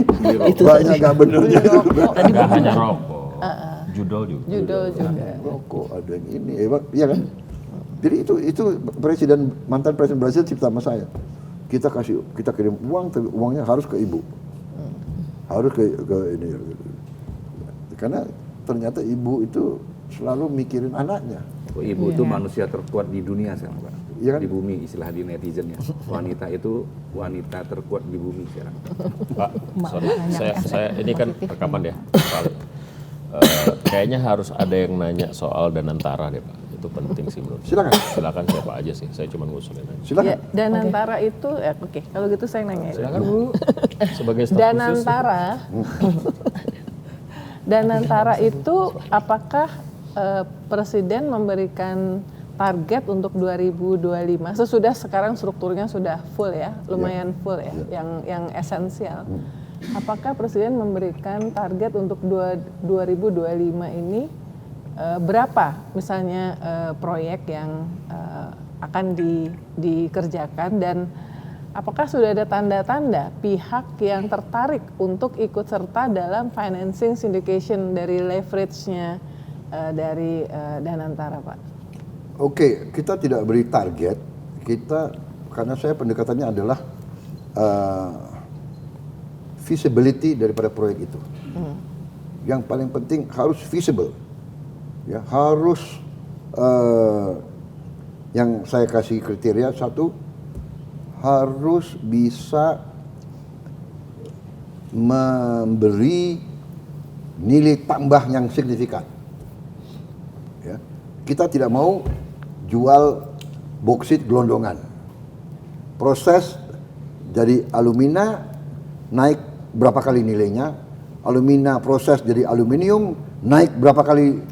banyak gak benernya. Nggak hanya rokok, judol juga. Judul juga. Rokok ada yang ini, iya kan? Jadi itu mantan presiden Brasil cerita sama saya. Kita kirim uang, tapi uangnya harus ke ibu, harus ke ini. Karena ternyata ibu itu selalu mikirin anaknya. Ibu itu manusia terkuat di dunia sekarang Pak. Iya kan? Di bumi istilah di netizennya. Wanita itu wanita terkuat di bumi sekarang. Pak, sorry, saya ini kan rekaman ya. Kayaknya harus ada yang nanya soal Danantara deh Pak. Itu penting sih menurut saya. Silakan siapa aja sih. Saya cuma ngusulin aja. Silakan. Ya, Danantara itu, oke. Kalau gitu saya nanya. Silakan Bu. Sebagai staf khusus. Danantara itu apakah Presiden memberikan target untuk 2025 sesudah sekarang strukturnya sudah full ya, lumayan full ya, yang esensial. Apakah Presiden memberikan target untuk 2025 ini berapa misalnya proyek yang akan dikerjakan, dan apakah sudah ada tanda-tanda pihak yang tertarik untuk ikut serta dalam financing syndication dari leverage-nya dari Danantara Pak? Oke, kita tidak beri target. Karena saya pendekatannya adalah feasibility daripada proyek itu. Yang paling penting harus feasible, ya harus yang saya kasih kriteria satu, harus bisa memberi nilai tambah yang signifikan. Ya. Kita tidak mau jual boksit gelondongan. Proses jadi alumina naik berapa kali nilainya, alumina proses jadi aluminium naik berapa kali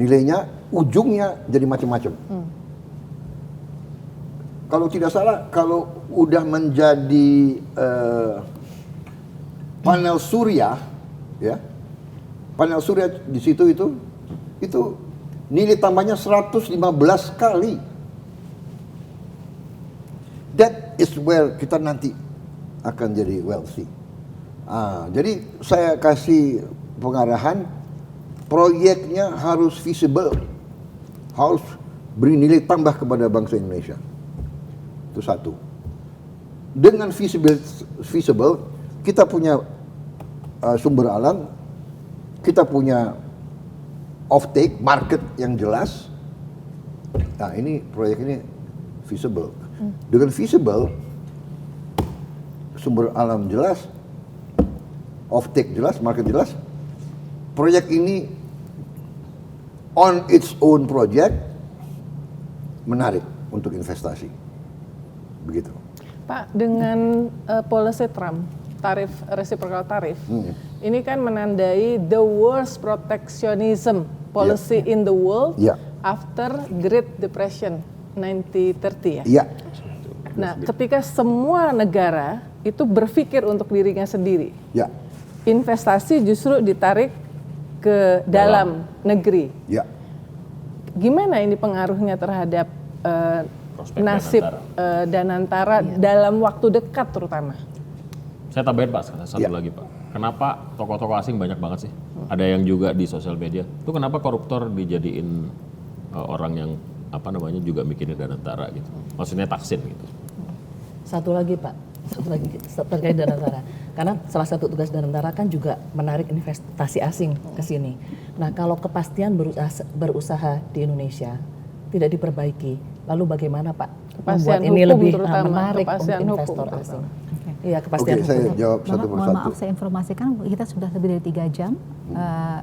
nilainya, ujungnya jadi macam-macam. Kalau tidak salah, kalau udah menjadi panel surya, ya, panel surya di situ itu nilai tambahnya 115 kali. That is where kita nanti akan jadi wealthy. Jadi saya kasih pengarahan, proyeknya harus feasible, harus beri nilai tambah kepada bangsa Indonesia. Itu satu. Dengan feasible, kita punya sumber alam, kita punya offtake, market yang jelas. Nah ini proyek ini feasible. Dengan feasible, sumber alam jelas, offtake jelas, market jelas. Proyek ini on its own project menarik untuk investasi. Begitu. Pak, dengan policy Trump, tarif reciprocal tarif, ini kan menandai the worst protectionism policy in the world after Great Depression 1930 ya. Iya. Nah, ketika semua negara itu berpikir untuk dirinya sendiri, Ya. investasi justru ditarik ke dalam negeri. Ya. Gimana ini pengaruhnya terhadap Prospek nasib Danantara dalam waktu dekat terutama? Saya tambahin Pak, satu lagi Pak. Kenapa tokoh-tokoh asing banyak banget sih? Ada yang juga di sosial media. Itu kenapa koruptor dijadiin orang yang juga mikirin Danantara gitu. Maksudnya Taksin gitu. Satu lagi Pak, terkait Danantara. Karena salah satu tugas Danantara kan juga menarik investasi asing ke sini. Nah kalau kepastian berusaha di Indonesia tidak diperbaiki, lalu bagaimana Pak membuat ini lebih menarik untuk investor asing? Iya, kepastian Oke, saya hukum. jawab satu Mohon persatu. maaf, saya informasikan kita sudah lebih dari 3 jam.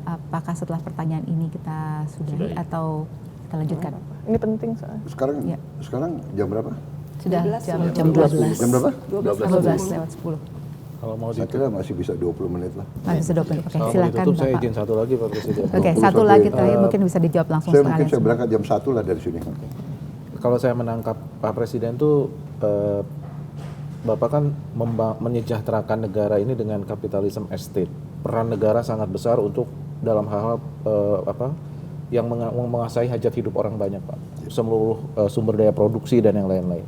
Apakah setelah pertanyaan ini kita sudahi atau kita lanjutkan? Ini penting soalnya. Sekarang jam berapa? Sudah jam 12. Jam berapa? 12 lewat 10. Kalau mau Saya kira masih bisa 20 menit lah. Masih sudah oke, kalau silakan ditutup saya Bapak. izin satu lagi Pak Presiden. Oke, 20 satu sampai, lagi terakhir mungkin bisa dijawab langsung Saya sekalian. mungkin saya berangkat jam 1 lah dari sini. Kalau saya menangkap Pak Presiden tuh Bapak kan menyejahterakan negara ini dengan kapitalisme estate. Peran negara sangat besar untuk dalam hal-hal yang menguasai hajat hidup orang banyak Pak. Seluruh sumber daya produksi dan yang lain-lain.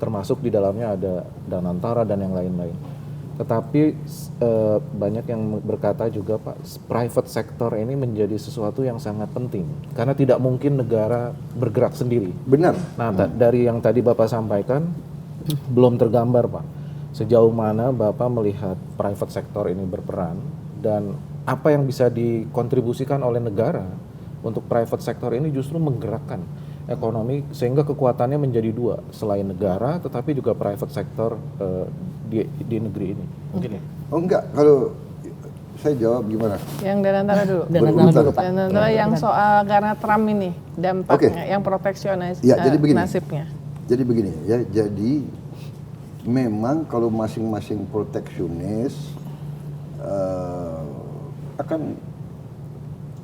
Termasuk di dalamnya ada Danantara dan yang lain-lain. Tetapi banyak yang berkata juga Pak, private sector ini menjadi sesuatu yang sangat penting. Karena tidak mungkin negara bergerak sendiri. Benar. Nah, dari yang tadi Bapak sampaikan, belum tergambar Pak. Sejauh mana Bapak melihat private sector ini berperan dan apa yang bisa dikontribusikan oleh negara untuk private sector ini justru menggerakkan ekonomi sehingga kekuatannya menjadi 2, selain negara tetapi juga private sector di negeri ini. Mungkin ya. Oh enggak, kalau saya jawab gimana? Yang Danantara dulu. Danantara dulu Pak. Danantara yang soal karena Trump ini dampaknya, yang proteksionis jadi begini. nasibnya. Jadi begini ya, jadi memang kalau masing-masing proteksionis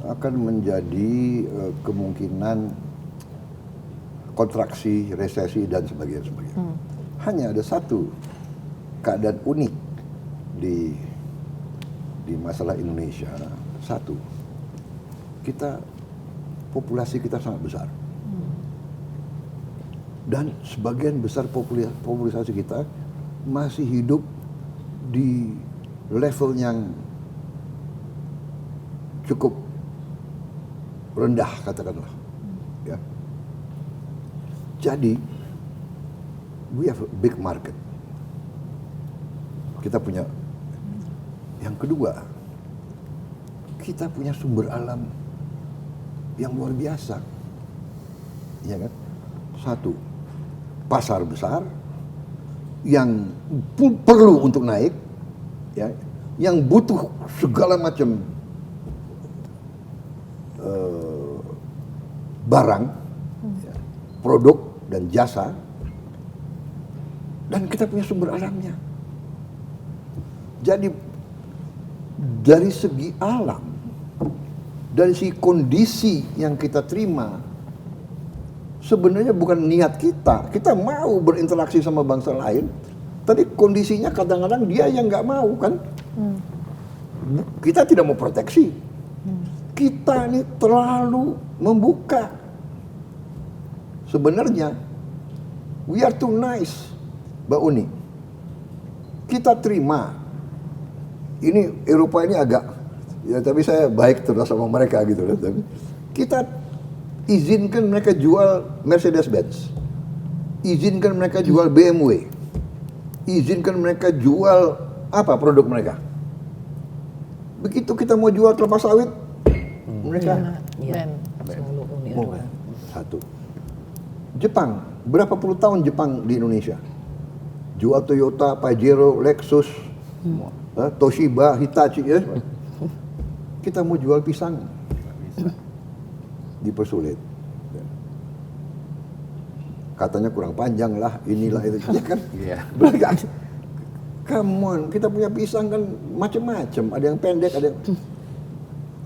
akan menjadi kemungkinan kontraksi, resesi dan sebagainya. Hanya ada satu keadaan unik di masalah Indonesia. Satu, populasi kita sangat besar. Dan sebagian besar populasi kita masih hidup di level yang cukup rendah katakanlah. Ya. Jadi we have a big market. Kita punya. Yang kedua, kita punya sumber alam yang luar biasa. Iya kan? Satu, pasar besar yang perlu untuk naik, ya, yang butuh segala macam barang, ya, produk dan jasa, dan kita punya sumber alamnya. Jadi dari segi alam, dari segi kondisi yang kita terima, sebenarnya bukan niat kita mau berinteraksi sama bangsa lain, tapi kondisinya kadang-kadang dia yang nggak mau kan. Kita tidak mau proteksi, kita ini terlalu membuka. Sebenarnya we are too nice, Mbak Uni. Kita terima. Ini Eropa ini agak, ya tapi saya baik terus sama mereka gitu. Tapi kita izinkan mereka jual Mercedes-Benz, izinkan mereka jual BMW, izinkan mereka jual apa produk mereka. Begitu kita mau jual kelapa sawit, Mereka Iya, selalu Uni mau Eropa. satu. Jepang, berapa puluh tahun Jepang di Indonesia? Jual Toyota, Pajero, Lexus, Toshiba, Hitachi, ya. Kita mau jual pisang, dipersulit. Katanya kurang panjang lah, inilah itu, ya kan? Iya. Come on, kita punya pisang kan macam-macam, ada yang pendek, ada yang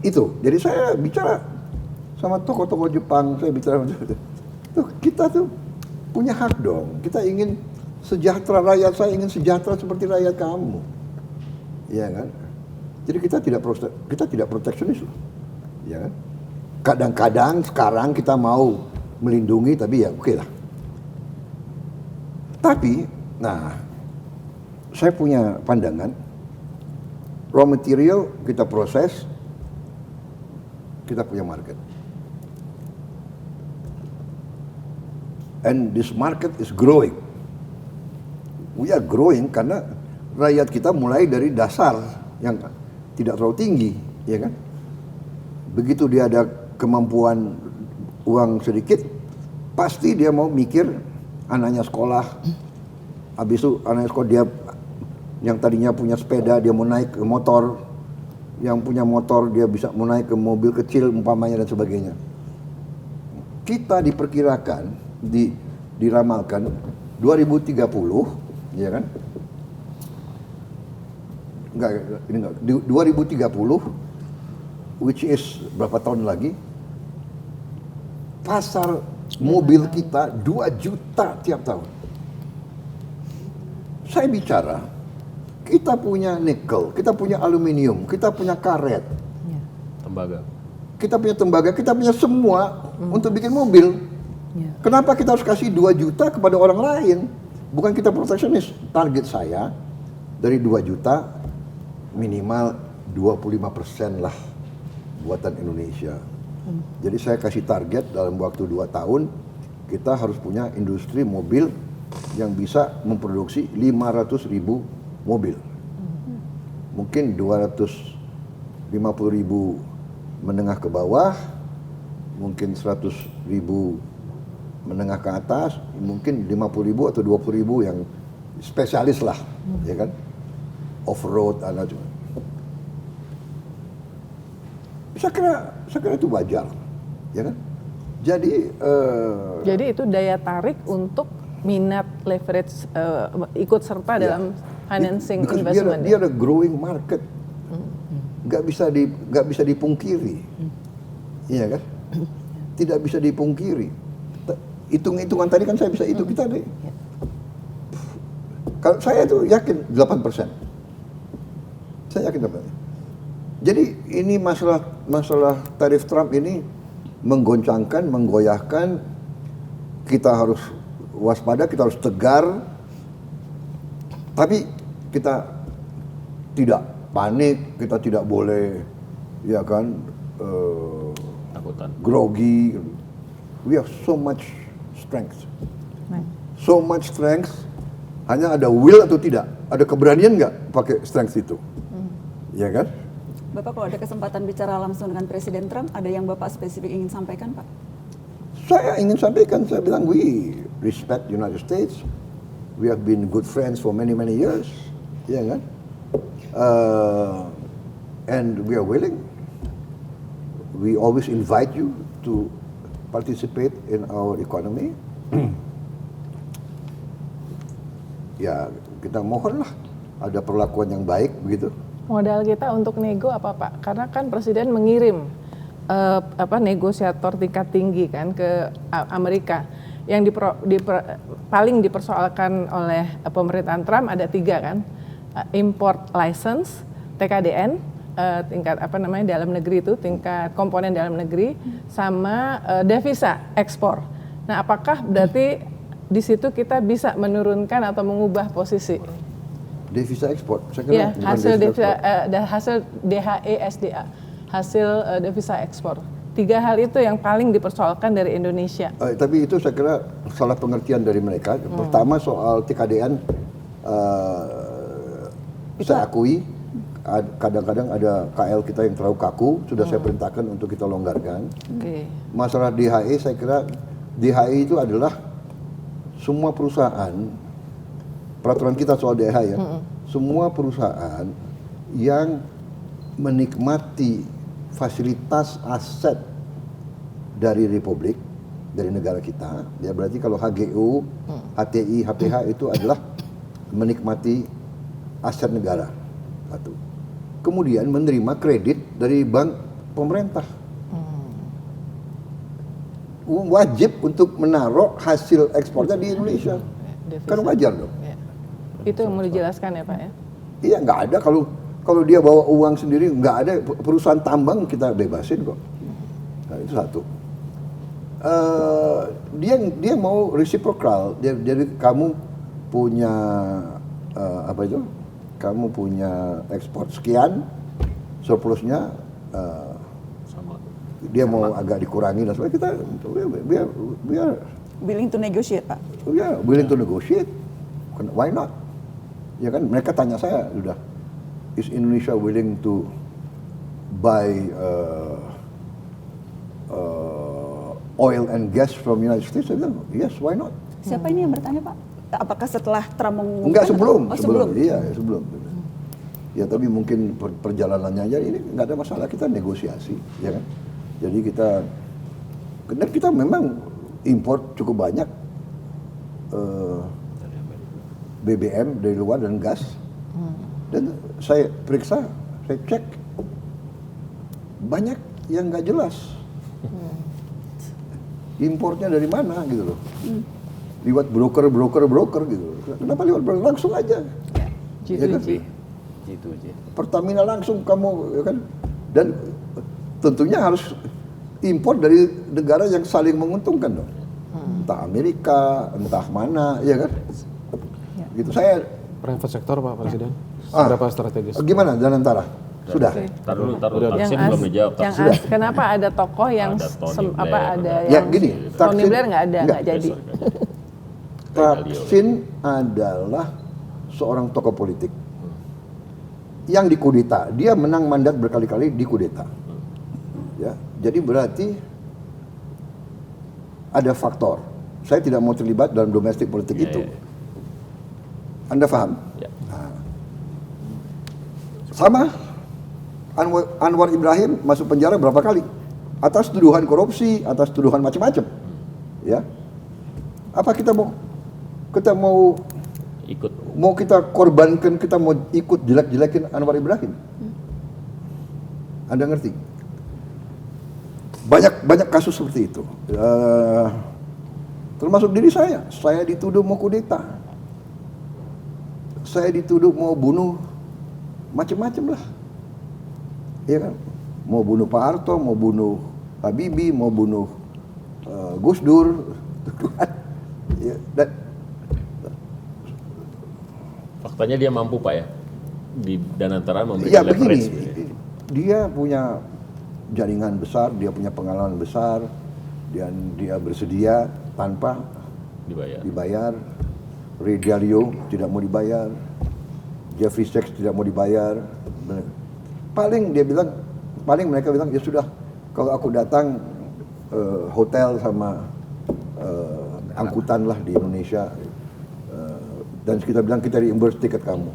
itu. Jadi saya bicara sama tokoh-tokoh Jepang, saya bicara tuh kita tuh punya hak dong. Kita ingin sejahtera, rakyat saya ingin sejahtera seperti rakyat kamu, ya kan? Jadi kita tidak proteksionis, ya kan? Kadang-kadang sekarang kita mau melindungi, tapi ya oke lah. Tapi, nah, saya punya pandangan, raw material kita proses, kita punya market. And this market is growing. We are growing karena rakyat kita mulai dari dasar yang tidak terlalu tinggi, ya kan? Begitu dia ada kemampuan uang sedikit, pasti dia mau mikir anaknya sekolah. Habis itu anaknya sekolah, dia yang tadinya punya sepeda dia mau naik ke motor, yang punya motor dia bisa mau naik ke mobil kecil umpamanya dan sebagainya. Kita diperkirakan, diramalkan 2030, ya kan? Ini enggak, 2030, which is berapa tahun lagi, pasar mobil kita 2 juta tiap tahun. Saya bicara, kita punya nikel, kita punya aluminium, kita punya karet, Tembaga. kita punya tembaga, kita punya semua untuk bikin mobil. Kenapa kita harus kasih 2 juta kepada orang lain? Bukan kita proteksionis. Target saya dari 2 juta minimal 25% lah buatan Indonesia. Jadi saya kasih target dalam waktu 2 tahun kita harus punya industri mobil yang bisa memproduksi 500.000 mobil. Mungkin 250.000 menengah ke bawah, mungkin 100.000 menengah ke atas, mungkin 50.000 atau 20.000 yang spesialis lah, ya kan? Off-road, saya kira itu wajar, ya kan? Jadi itu daya tarik untuk minat leverage ikut serta dalam financing investment. Dia ada growing market, nggak bisa dipungkiri, iya kan? Tidak bisa dipungkiri. Hitung-hitungan tadi kan saya bisa hitung kita deh. Kalau saya itu yakin 8%. Saya yakin 8%. Jadi ini masalah tarif Trump ini menggoncangkan, menggoyahkan. Kita harus waspada, kita harus tegar. Tapi kita tidak panik, kita tidak boleh, ya kan, Takutan. grogi. We have so much strength. So much strength. Hanya ada will atau tidak, ada keberanian nggak pakai strength itu, ya kan? Bapak kalau ada kesempatan bicara langsung dengan Presiden Trump, ada yang Bapak spesifik ingin sampaikan, Pak? Saya ingin sampaikan, saya bilang we respect United States. We have been good friends for many years, ya kan? And we are willing. We always invite you to participate in our economy. Ya, kita mohonlah ada perlakuan yang baik begitu. Modal kita untuk nego apa Pak? Karena kan Presiden mengirim negosiator tingkat tinggi kan ke Amerika. Yang paling dipersoalkan oleh pemerintahan Trump ada 3 kan, import license, TKDN, tingkat dalam negeri itu, tingkat komponen dalam negeri, sama devisa ekspor. Nah, apakah berarti di situ kita bisa menurunkan atau mengubah posisi? Devisa ekspor, saya kira bukan hasil devisa hasil DHESDA, hasil devisa ekspor. 3 hal itu yang paling dipersoalkan dari Indonesia. Tapi itu saya kira salah pengertian dari mereka. Pertama soal TKDN, saya akui kadang-kadang ada KL kita yang terlalu kaku, sudah saya perintahkan untuk kita longgarkan. Masalah DHE, saya kira DHE itu adalah semua perusahaan, peraturan kita soal DHE ya, semua perusahaan yang menikmati fasilitas aset dari Republik, dari negara kita, ya berarti kalau HGU, HTI, HPH itu adalah menikmati aset negara. Satu. Kemudian menerima kredit dari bank pemerintah. Wajib untuk menaruh hasil ekspornya di Indonesia. Kan wajar dong. Itu yang mau dijelaskan ya Pak ya? Iya, nggak ada kalau dia bawa uang sendiri, nggak ada perusahaan tambang kita bebasin kok. Nah, itu satu. Dia mau reciprocal, jadi kamu punya apa itu? Kamu punya ekspor sekian, surplusnya dia mau agak dikurangi dan sebagainya. Kita biar Willing to negotiate, Pak. ya willing to negotiate. Why not? Ya kan mereka tanya saya sudah, is Indonesia willing to buy oil and gas from United States? Saya bilang, yes, why not? Siapa ini yang bertanya, Pak? Apakah setelah Trump mengumumkan? Enggak, sebelum. Oh, sebelum. Iya, sebelum. Ya, tapi mungkin perjalanannya aja ini nggak ada masalah, kita negosiasi, ya kan? Jadi kita memang import cukup banyak BBM dari luar dan gas. Dan saya periksa, saya cek, banyak yang nggak jelas. Importnya dari mana gitu loh. Lewat broker gitu. Kenapa lewat broker? Langsung aja. G2G. Ya kan? G2G. Pertamina langsung kamu, ya kan? Dan tentunya harus impor dari negara yang saling menguntungkan dong. Entah Amerika, entah mana, ya kan? Gitu saya. Private sector Pak Presiden, seberapa strategis? Gimana Danantara? Sudah. Tar dulu, Taksin Yang belum dijawab. yang Taksin. kenapa ada tokoh yang Ada Tony Blair, ada Ya, yang gini, Tony Taksin- Blair nggak jadi. Taksin adalah seorang tokoh politik yang dikudeta. Dia menang mandat berkali-kali dikudeta. Ya, jadi berarti ada faktor. Saya tidak mau terlibat dalam domestik politik itu. Anda paham? Ya. Nah. Sama Anwar Ibrahim masuk penjara berapa kali? Atas tuduhan korupsi, atas tuduhan macam-macam. Ya. Apa kita mau Ikut. kita korbankan, kita mau ikut jelek-jelekin Anwar Ibrahim? Anda ngerti? Banyak kasus seperti itu. Termasuk diri saya dituduh mau kudeta. Saya dituduh mau bunuh macam-macam lah. Iya kan? Mau bunuh Pak Harto, mau bunuh Habibie, mau bunuh Gus Dur. Ya, dan Faktanya dia mampu Pak ya? Di Danantara memberikan ya begini, leverage. dia punya jaringan besar, dia punya pengalaman besar, dan dia bersedia tanpa dibayar. Ray Dalio tidak mau dibayar, Jeffrey Sachs tidak mau dibayar. Paling mereka bilang ya sudah, kalau aku datang hotel sama angkutan lah di Indonesia, dan kita bilang kita reimburse tiket kamu.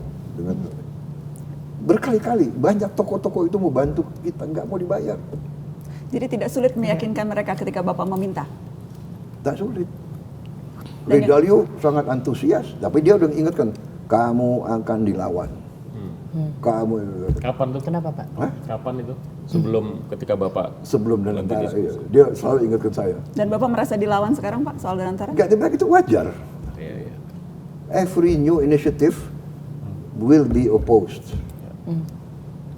Berkali-kali banyak toko-toko itu mau bantu kita, nggak mau dibayar. Jadi tidak sulit meyakinkan mereka ketika Bapak meminta. Tak sulit. Ray Dalio sangat antusias, tapi dia udah ingatkan, kamu akan dilawan. Kamu. Kapan tuh? Kenapa Pak? Hah? Kapan itu? Sebelum ketika Bapak Danantara, iya. Dia selalu ingatkan saya. Dan Bapak merasa dilawan sekarang Pak soal Danantara? Enggak, dia bilang itu wajar. Iya. Every new initiative will be opposed.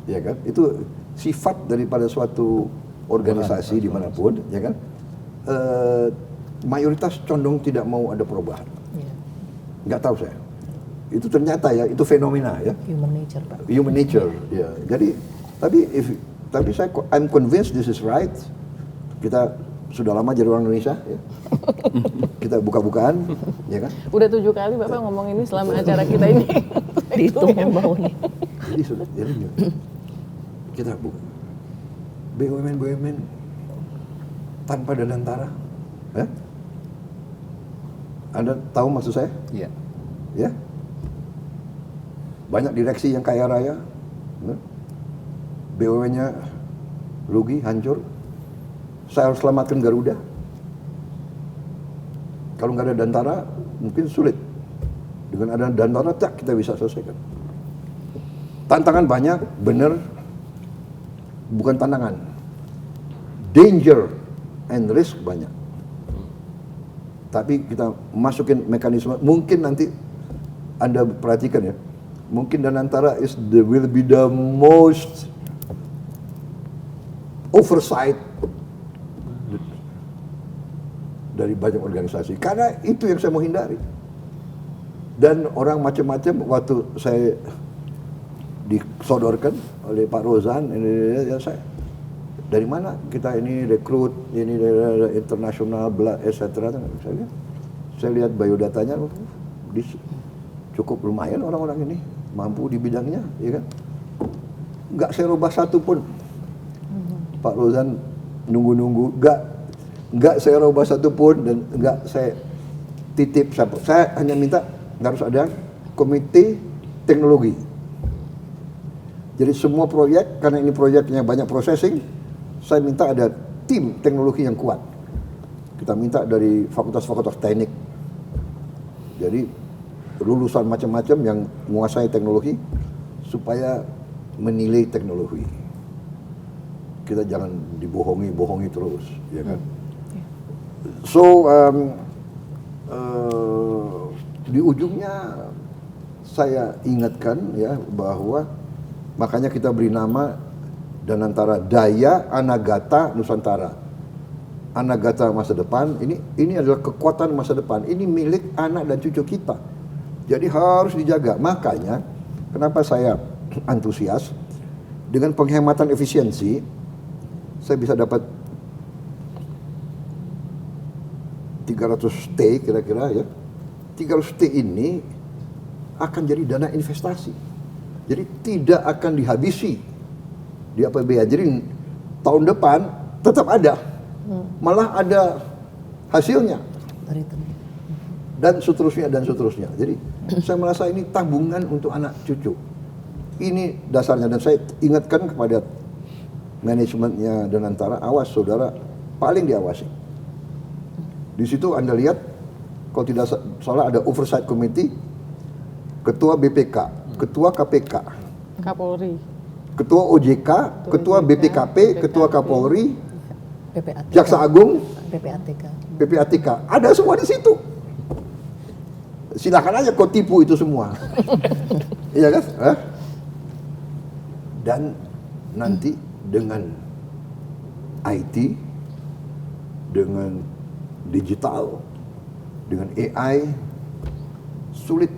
Ya kan? Itu sifat daripada suatu organisasi dimanapun, ya kan? Mayoritas condong tidak mau ada perubahan. Nggak tahu saya. Itu ternyata ya, itu fenomena ya. Human nature Pak. Human nature, ya. Jadi, tapi I'm convinced this is right. Kita sudah lama jadi orang Indonesia, ya. Kita buka-bukaan, ya kan? Udah 7 kali Bapak ngomong ini selama acara kita ini. Dihitung yang bau nih. Jadi kita BUMN tanpa danantara, ya? Anda tahu maksud saya? Iya. Ya, banyak direksi yang kaya raya, ya? BUMN-nya rugi, hancur. Saya harus selamatkan Garuda. Kalau nggak ada Dantara, mungkin sulit. Dengan ada Dantara, kita bisa selesaikan. Tantangan banyak, benar. Bukan tantangan. Danger and risk banyak. Tapi kita masukin mekanisme, mungkin nanti Anda perhatikan ya, mungkin Danantara will be the most oversight dari banyak organisasi. Karena itu yang saya mau hindari. Dan orang macam-macam waktu saya disodorkan oleh Pak Rozan, ini ya saya dari mana kita ini rekrut, ini dari internasional, etc. Saya lihat biodatanya, cukup lumayan orang-orang ini mampu di bidangnya, ya kan? Nggak saya rubah satu pun. Pak Rozan nunggu-nunggu, nggak saya rubah satu pun dan nggak saya titip siapa. Saya hanya minta harus ada komite teknologi. Jadi semua proyek, karena ini proyeknya banyak processing, saya minta ada tim teknologi yang kuat. Kita minta dari fakultas-fakultas teknik. Jadi lulusan macam-macam yang menguasai teknologi supaya menilai teknologi. Kita jangan dibohongi terus, ya kan? So di ujungnya saya ingatkan ya bahwa makanya kita beri nama Danantara Daya Anagata Nusantara. Anagata masa depan, ini adalah kekuatan masa depan. Ini milik anak dan cucu kita. Jadi harus dijaga. Makanya kenapa saya antusias dengan penghematan efisiensi, saya bisa dapat 300T kira-kira ya. 300T ini akan jadi dana investasi. Jadi tidak akan dihabisi di APBN. Jadi tahun depan tetap ada. Malah ada hasilnya. Dan seterusnya. Jadi saya merasa ini tabungan untuk anak cucu. Ini dasarnya, dan saya ingatkan kepada manajemennya Danantara, awas saudara, paling diawasi. Di situ Anda lihat, kalau tidak salah ada oversight committee, ketua BPK, ketua KPK, Kapolri, ketua OJK, ketua BPKP, ketua Kapolri, PPATK, Jaksa Agung, PPATK. ada semua di situ. Silakan aja kau tipu itu semua. Iya kan? Dan nanti dengan IT, dengan digital, dengan AI, sulit.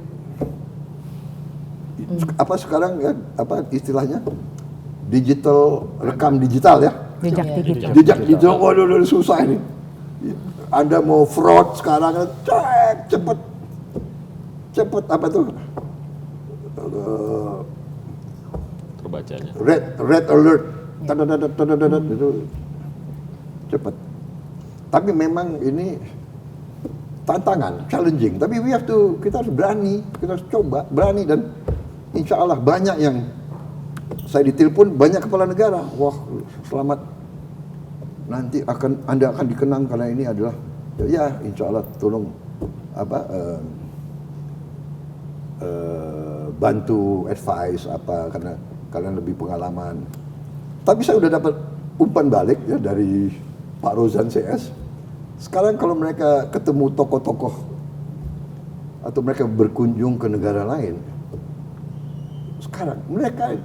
Apa sekarang ya, apa istilahnya? Rekam digital ya? Jejak digital, waduh susah ini. Anda mau fraud sekarang, cepet apa tuh? Terbacanya. Red alert, itu cepet. Tapi memang ini tantangan, challenging. Tapi kita harus berani, kita harus coba berani, dan insya Allah banyak yang saya ditelepon, banyak kepala negara. Wah, selamat, nanti Anda akan dikenang karena ini adalah ya insya Allah tolong bantu advice karena kalian lebih pengalaman. Tapi saya udah dapat umpan balik ya dari Pak Rozan CS. Sekarang kalau mereka ketemu tokoh-tokoh atau mereka berkunjung ke negara lain, sekarang mereka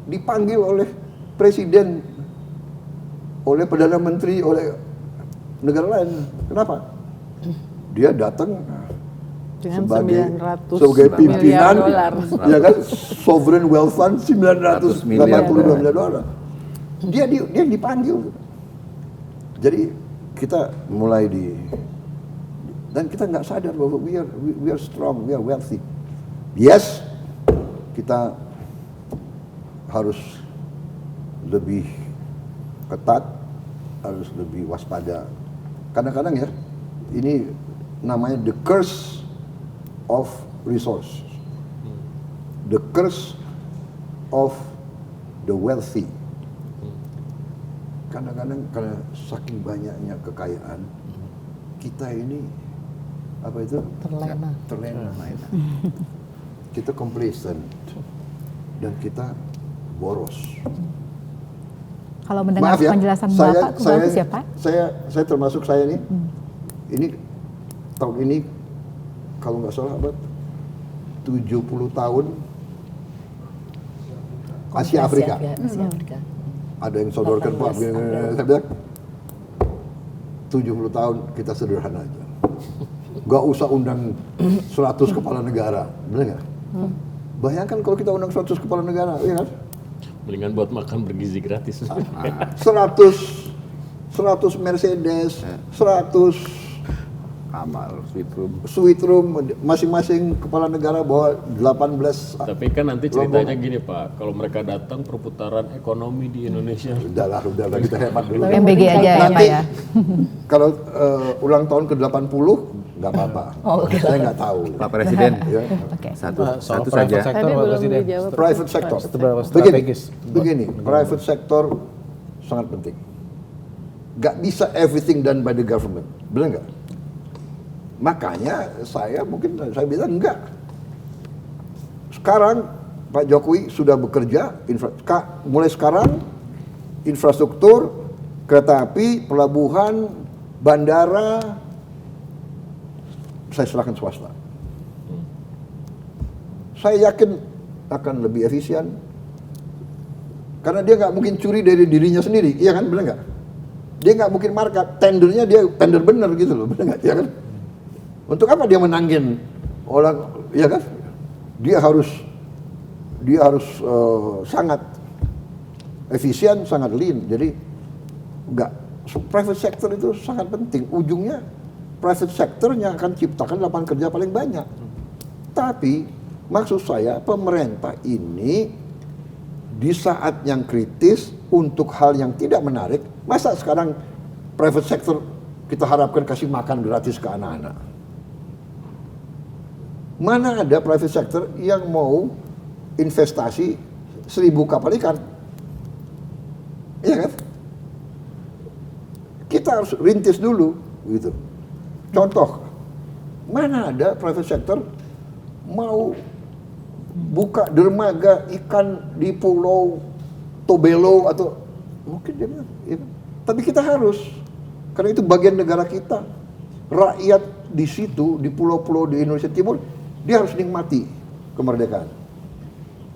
dipanggil oleh presiden, oleh perdana menteri, oleh negara lain. Kenapa? Dia datang dengan sebagai pimpinan, dolar. ya kan, sovereign wealth fund 982 miliar dolar. Dia dipanggil. Jadi kita mulai dan kita nggak sadar bahwa we are strong, we are wealthy. Yes, kita harus lebih ketat, harus lebih waspada. Kadang-kadang ya, ini namanya the curse of resource, the curse of the wealthy. Kadang-kadang karena saking banyaknya kekayaan, kita ini apa itu? Terlena. Kita complacent dan kita boros. Kalau mendengar Maaf ya, penjelasan Bapak, bagus ya Pak? Saya termasuk saya nih. Ini tahun ini kalau nggak salah apa 70 tahun Asia Afrika. Asia Afrika. Ada yang sodorkan Pak, saya bilang 70 tahun kita sederhana aja. Gak usah undang 100 kepala negara, benar nggak? Bayangkan kalau kita undang 100 kepala negara, ya kan? Mendingan buat makan bergizi gratis. 100 Mercedes, 100 Amal, suite room, masing-masing kepala negara bawa 18. Tapi kan nanti ceritanya gini Pak, kalau mereka datang perputaran ekonomi di Indonesia. Udahlah kita hemat dulu. MBG aja ya Pak ya. Kalau ulang tahun ke-80 nggak apa-apa. Saya nggak tahu. Pak Presiden, Ya. satu saja. Tadi belum dijawab. Private sector. Seberapa strategis? Begini, private sector sangat penting. Nggak bisa everything done by the government, benar nggak? Makanya saya bilang enggak. Sekarang Pak Jokowi sudah bekerja, mulai sekarang infrastruktur, kereta api, pelabuhan, bandara, saya serahkan swasta. Saya yakin akan lebih efisien, karena dia nggak mungkin curi dari dirinya sendiri, iya kan, benar nggak? Dia nggak mungkin markup, tendernya dia tender bener gitu loh, benar nggak? Iya kan? Untuk apa dia menanggin orang, ya kan? Dia harus sangat efisien, sangat lean. Jadi private sector itu sangat penting. Ujungnya private sectornya akan ciptakan lapangan kerja paling banyak. Tapi maksud saya pemerintah ini di saat yang kritis untuk hal yang tidak menarik, masa sekarang private sector kita harapkan kasih makan gratis ke anak-anak? Mana ada private sector yang mau investasi 1000 kapal ikan? Iya kan? Kita harus rintis dulu, gitu. Contoh, mana ada private sector mau buka dermaga ikan di Pulau Tobelo atau mungkin dia bilang, ya kan? Tapi kita harus, karena itu bagian negara kita. Rakyat di situ, di pulau-pulau di Indonesia Timur, dia harus nikmati kemerdekaan.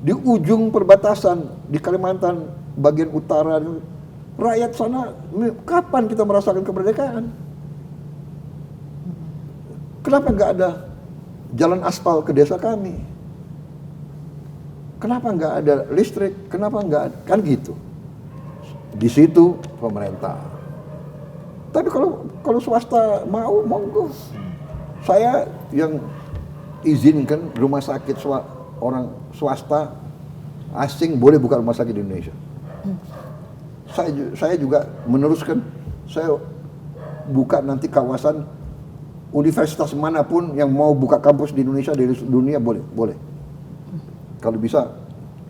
Di ujung perbatasan, di Kalimantan bagian utara, rakyat sana, kapan kita merasakan kemerdekaan? Kenapa nggak ada jalan aspal ke desa kami? Kenapa nggak ada listrik? Kenapa nggak ada? Kan gitu. Di situ pemerintah. Tapi kalau swasta mau, monggo. Saya yang izinkan rumah sakit orang swasta asing boleh buka rumah sakit di Indonesia. Saya juga meneruskan, saya buka nanti kawasan universitas manapun yang mau buka kampus di Indonesia dari dunia boleh. Kalau bisa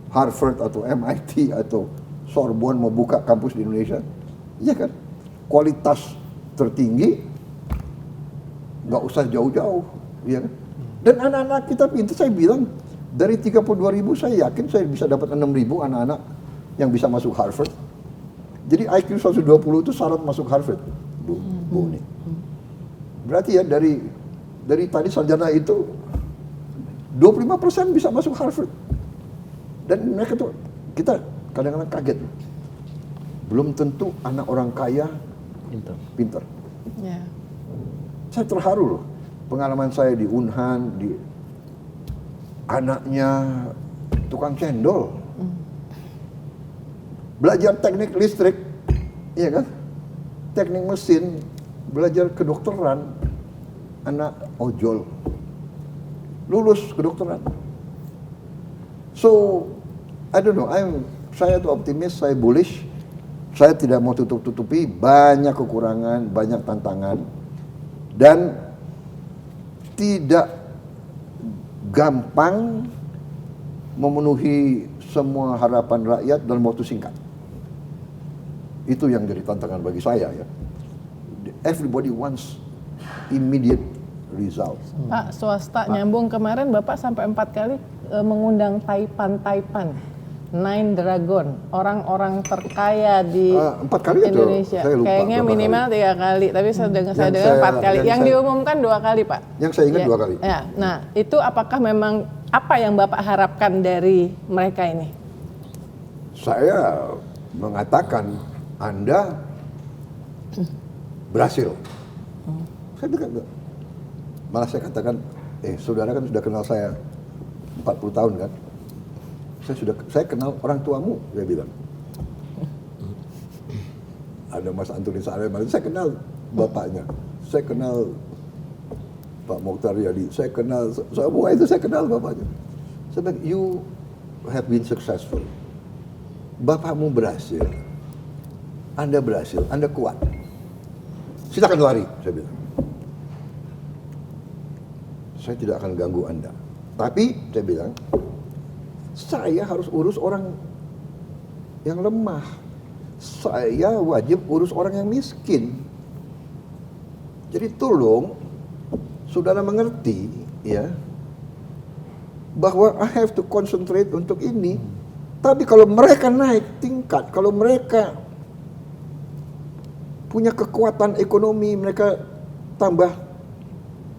Harvard atau MIT atau Sorbonne mau buka kampus di Indonesia, iya kan? Kualitas tertinggi, nggak usah jauh-jauh, iya kan? Dan anak-anak kita pintar, saya bilang dari 32.000 saya yakin saya bisa dapat 6.000 anak-anak yang bisa masuk Harvard. Jadi IQ 120 itu syarat masuk Harvard, Bu Uni. Berarti ya dari tadi sarjana itu 25% bisa masuk Harvard. Dan mereka tuh, kita kadang-kadang kaget. Belum tentu anak orang kaya pintar. Yeah. Saya terharu loh. Pengalaman saya di Unhan, di anaknya tukang cendol. Belajar teknik listrik, iya kan? Teknik mesin, belajar kedokteran, anak ojol. Lulus kedokteran. So, I don't know, Saya tuh optimis, saya bullish. Saya tidak mau tutup-tutupi banyak kekurangan, banyak tantangan. Dan tidak gampang memenuhi semua harapan rakyat dalam waktu singkat. Itu yang jadi tantangan bagi saya ya. Everybody wants immediate result. Pak, swasta nyambung kemarin Bapak sampai 4 kali mengundang Taipan, Nine Dragon, orang-orang terkaya di 4 kali atau Indonesia. saya lupa Kayaknya berapa minimal kali. 3 kali, tapi saya dengar Yang 4 kali. Yang saya- diumumkan 2 kali, Pak. Yang saya ingat Ya, 2 kali. Ya, nah itu apakah memang apa yang Bapak harapkan dari mereka ini? Saya mengatakan Anda berhasil. Saya bilang enggak. Malah saya katakan, saudara kan sudah kenal saya 40 tahun kan. Saya kenal orang tuamu, saya bilang. Ada Mas Antoni Sareman, saya kenal bapaknya. Saya kenal Pak Mokhtar Yadi, saya kenal semua itu, saya kenal bapaknya. Saya bilang, you have been successful. Bapakmu berhasil. Anda berhasil, Anda kuat. Silakan lari, saya bilang. Saya tidak akan ganggu Anda. Tapi saya bilang, saya harus urus orang yang lemah. Saya wajib urus orang yang miskin. Jadi tolong saudara mengerti ya bahwa I have to concentrate untuk ini. Tapi kalau mereka naik tingkat, kalau mereka punya kekuatan ekonomi, mereka tambah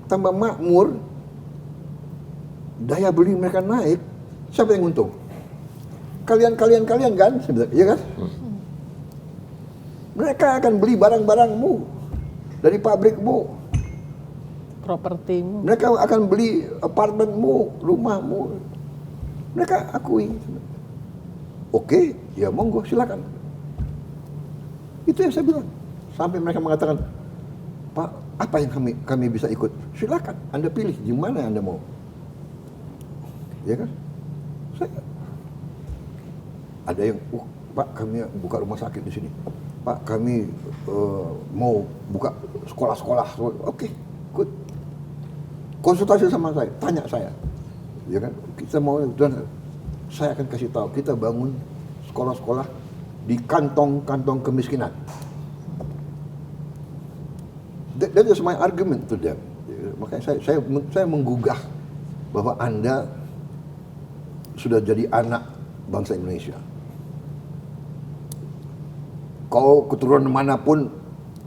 makmur, daya beli mereka naik, siapa yang untung? Kalian kan, iya kan? Mereka akan beli barang-barangmu dari pabrikmu. Propertimu. Mereka akan beli apartemenmu, rumahmu. Mereka akui. Oke, ya monggo silakan. Itu yang saya bilang. Sampai mereka mengatakan, Pak, apa yang kami bisa ikut? Silakan, Anda pilih di mana Anda mau. Ya kan? Saya ada yang, Pak, kami buka rumah sakit di sini. Pak, kami mau buka sekolah-sekolah. Oke, good. Konsultasi sama saya, tanya saya. Ya kan? Kita mau, dan saya akan kasih tahu, kita bangun sekolah-sekolah di kantong-kantong kemiskinan. That is my argument to them. Makanya saya menggugah bahwa Anda sudah jadi anak bangsa Indonesia. Kau keturunan manapun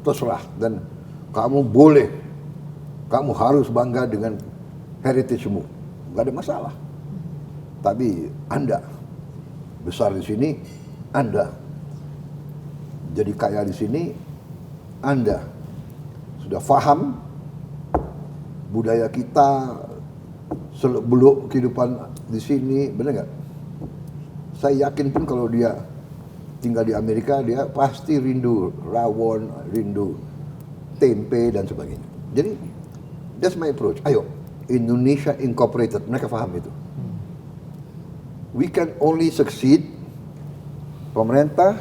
terserah, dan kamu boleh, kamu harus bangga dengan heritage-mu, nggak ada masalah. Tapi Anda besar di sini, Anda jadi kaya di sini, Anda sudah paham budaya kita, seluk-beluk kehidupan di sini, benar nggak? Saya yakin pun kalau dia tinggal di Amerika, dia pasti rindu rawon, rindu tempe dan sebagainya. Jadi that's my approach. Ayo, Indonesia Incorporated, mereka paham itu. We can only succeed, pemerintah,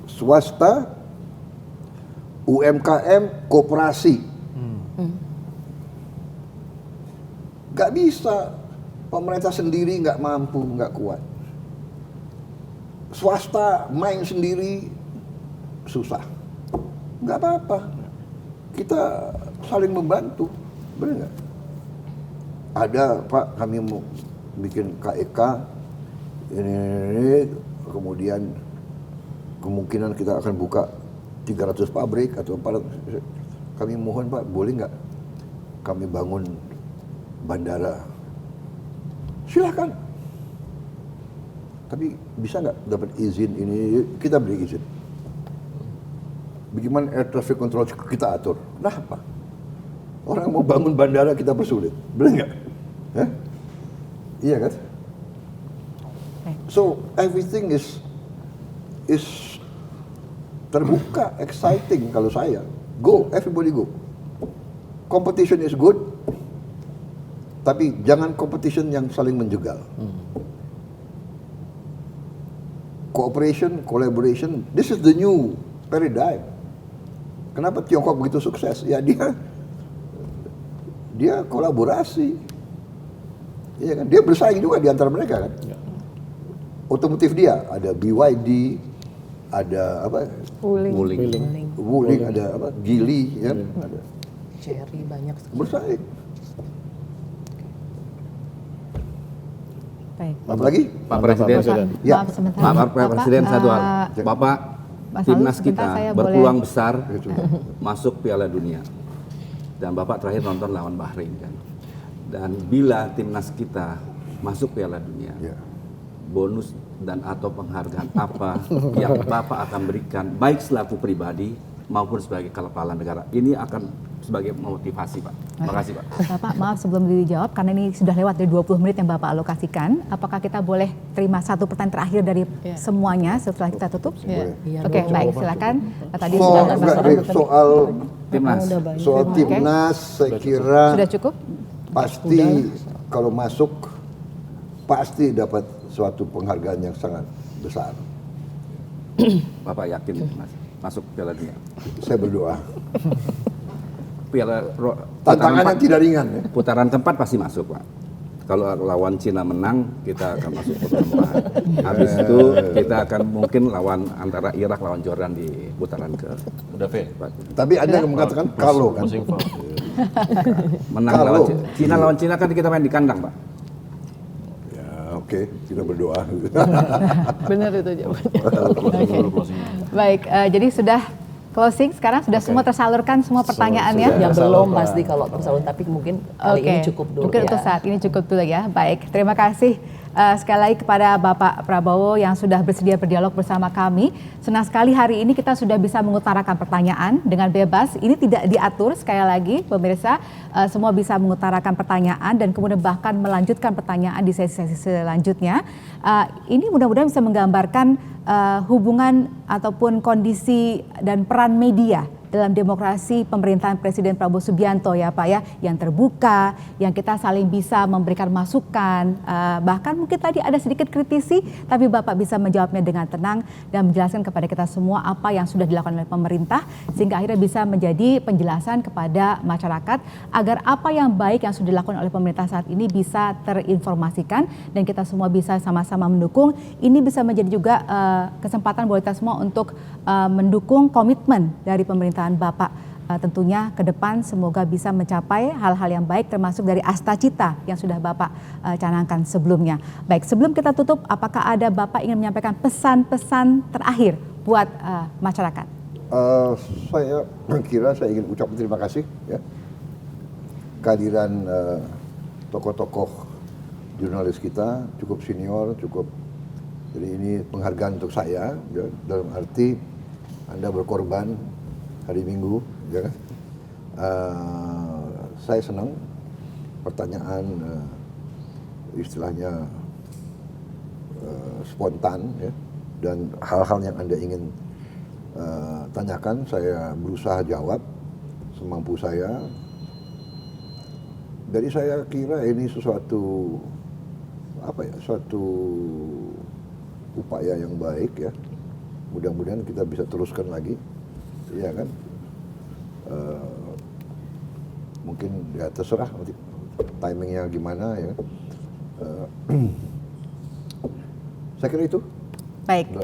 swasta, UMKM, koperasi. Gak bisa pemerintah sendiri nggak mampu, nggak kuat. Swasta main sendiri susah. Nggak apa-apa. Kita saling membantu, benar nggak? Ada Pak, kami mau bikin KEK, ini, kemudian kemungkinan kita akan buka 300 pabrik atau 400. Kami mohon Pak, boleh nggak kami bangun bandara? Silakan. Tapi bisa nggak dapat izin ini? Kita beri izin. Bagaimana air traffic control kita atur? Kenapa? Orang mau bangun bandara kita persulit, benar nggak? Iya kan? So everything is terbuka, exciting kalau saya. Go, everybody go. Competition is good, tapi jangan competition yang saling menjegal. cooperation, collaboration, this is the new paradigm. Kenapa Tiongkok begitu sukses? Ya dia kolaborasi. Iya kan? Dia bersaing juga di antara mereka kan. Otomotif dia ada BYD, ada apa? Wuling, ada apa? Geely, ya. Ada. Cherry banyak. Bersaing. Baik. Apa lagi? Pak Presiden, Ya. Maaf sebentar. Pak Presiden satu hal. Bapak, Mas timnas Alwi, sebentar kita saya berpeluang boleh- besar masuk Piala Dunia. Dan Bapak terakhir nonton lawan Bahrain kan. Dan bila timnas kita masuk Piala Dunia, Ya. bonus dan atau penghargaan apa yang Bapak akan berikan baik selaku pribadi maupun sebagai kepala negara. Ini akan sebagai motivasi, Pak. Terima kasih, Pak. Bapak, maaf sebelum dijawab karena ini sudah lewat dari 20 menit yang Bapak alokasikan. Apakah kita boleh terima satu pertanyaan terakhir dari semuanya setelah kita tutup? Oke, baik, silakan. Tadi Soal timnas, saya kira sudah cukup? pasti kalau masuk pasti dapat suatu penghargaan yang sangat besar. Bapak yakin Mas, masuk Piala Dunia? Saya berdoa. putaran Tantangannya tidak ringan ya. Putaran keempat pasti masuk, Pak. Kalau lawan Cina menang, kita akan masuk putaran keempat. Habis itu kita akan mungkin lawan antara Irak lawan Jordan di putaran ke. Udah Fe. Tapi Anda mengatakan kalau kan. Pusing, Pak. Menang Kalau. lawan Cina lawan Cina kan kita main di kandang, Pak. Ya, oke, kita berdoa. Benar itu jawabannya. Closing dulu, closing. Baik, jadi sudah closing. Sekarang sudah semua tersalurkan semua pertanyaannya. sudah. Yang belum pasti kalau tersalur, tapi mungkin kali ini cukup dulu Mungkin ya. untuk saat ini cukup dulu ya. Baik, terima kasih sekali lagi kepada Bapak Prabowo yang sudah bersedia berdialog bersama kami. Senang sekali hari ini kita sudah bisa mengutarakan pertanyaan dengan bebas. Ini tidak diatur, sekali lagi pemirsa, semua bisa mengutarakan pertanyaan dan kemudian bahkan melanjutkan pertanyaan di sesi-sesi selanjutnya. Ini mudah-mudahan bisa menggambarkan hubungan ataupun kondisi dan peran media dalam demokrasi pemerintahan Presiden Prabowo Subianto ya Pak ya, yang terbuka, yang kita saling bisa memberikan masukan, bahkan mungkin tadi ada sedikit kritisi, tapi Bapak bisa menjawabnya dengan tenang dan menjelaskan kepada kita semua apa yang sudah dilakukan oleh pemerintah, sehingga akhirnya bisa menjadi penjelasan kepada masyarakat agar apa yang baik yang sudah dilakukan oleh pemerintah saat ini bisa terinformasikan dan kita semua bisa sama-sama mendukung. Ini bisa menjadi juga kesempatan buat kita semua untuk mendukung komitmen dari pemerintahan Bapak. Tentunya ke depan semoga bisa mencapai hal-hal yang baik termasuk dari asta cita yang sudah Bapak canangkan sebelumnya. Baik, sebelum kita tutup, apakah ada Bapak ingin menyampaikan pesan-pesan terakhir buat masyarakat? Saya kira saya ingin ucapkan terima kasih ya. Kehadiran tokoh-tokoh jurnalis kita cukup senior, cukup, jadi ini penghargaan untuk saya ya, dalam arti Anda berkorban hari Minggu ya kan. Saya senang pertanyaan istilahnya spontan ya, dan hal-hal yang Anda ingin tanyakan saya berusaha jawab semampu saya. Jadi saya kira ini sesuatu suatu upaya yang baik ya. Mudah-mudahan kita bisa teruskan lagi, ya kan. Mungkin ya terserah nanti timingnya gimana ya. Saya kira itu. Baik.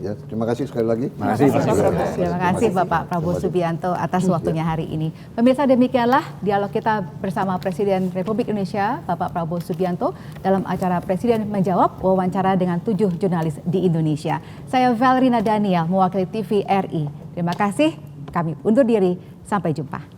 Ya, terima kasih sekali lagi. Terima kasih Bapak Prabowo Subianto atas waktunya hari ini. Pemirsa, demikianlah dialog kita bersama Presiden Republik Indonesia Bapak Prabowo Subianto dalam acara Presiden Menjawab, wawancara dengan 7 jurnalis di Indonesia. Saya Valerina Daniel mewakili TVRI. Terima kasih, kami undur diri, sampai jumpa.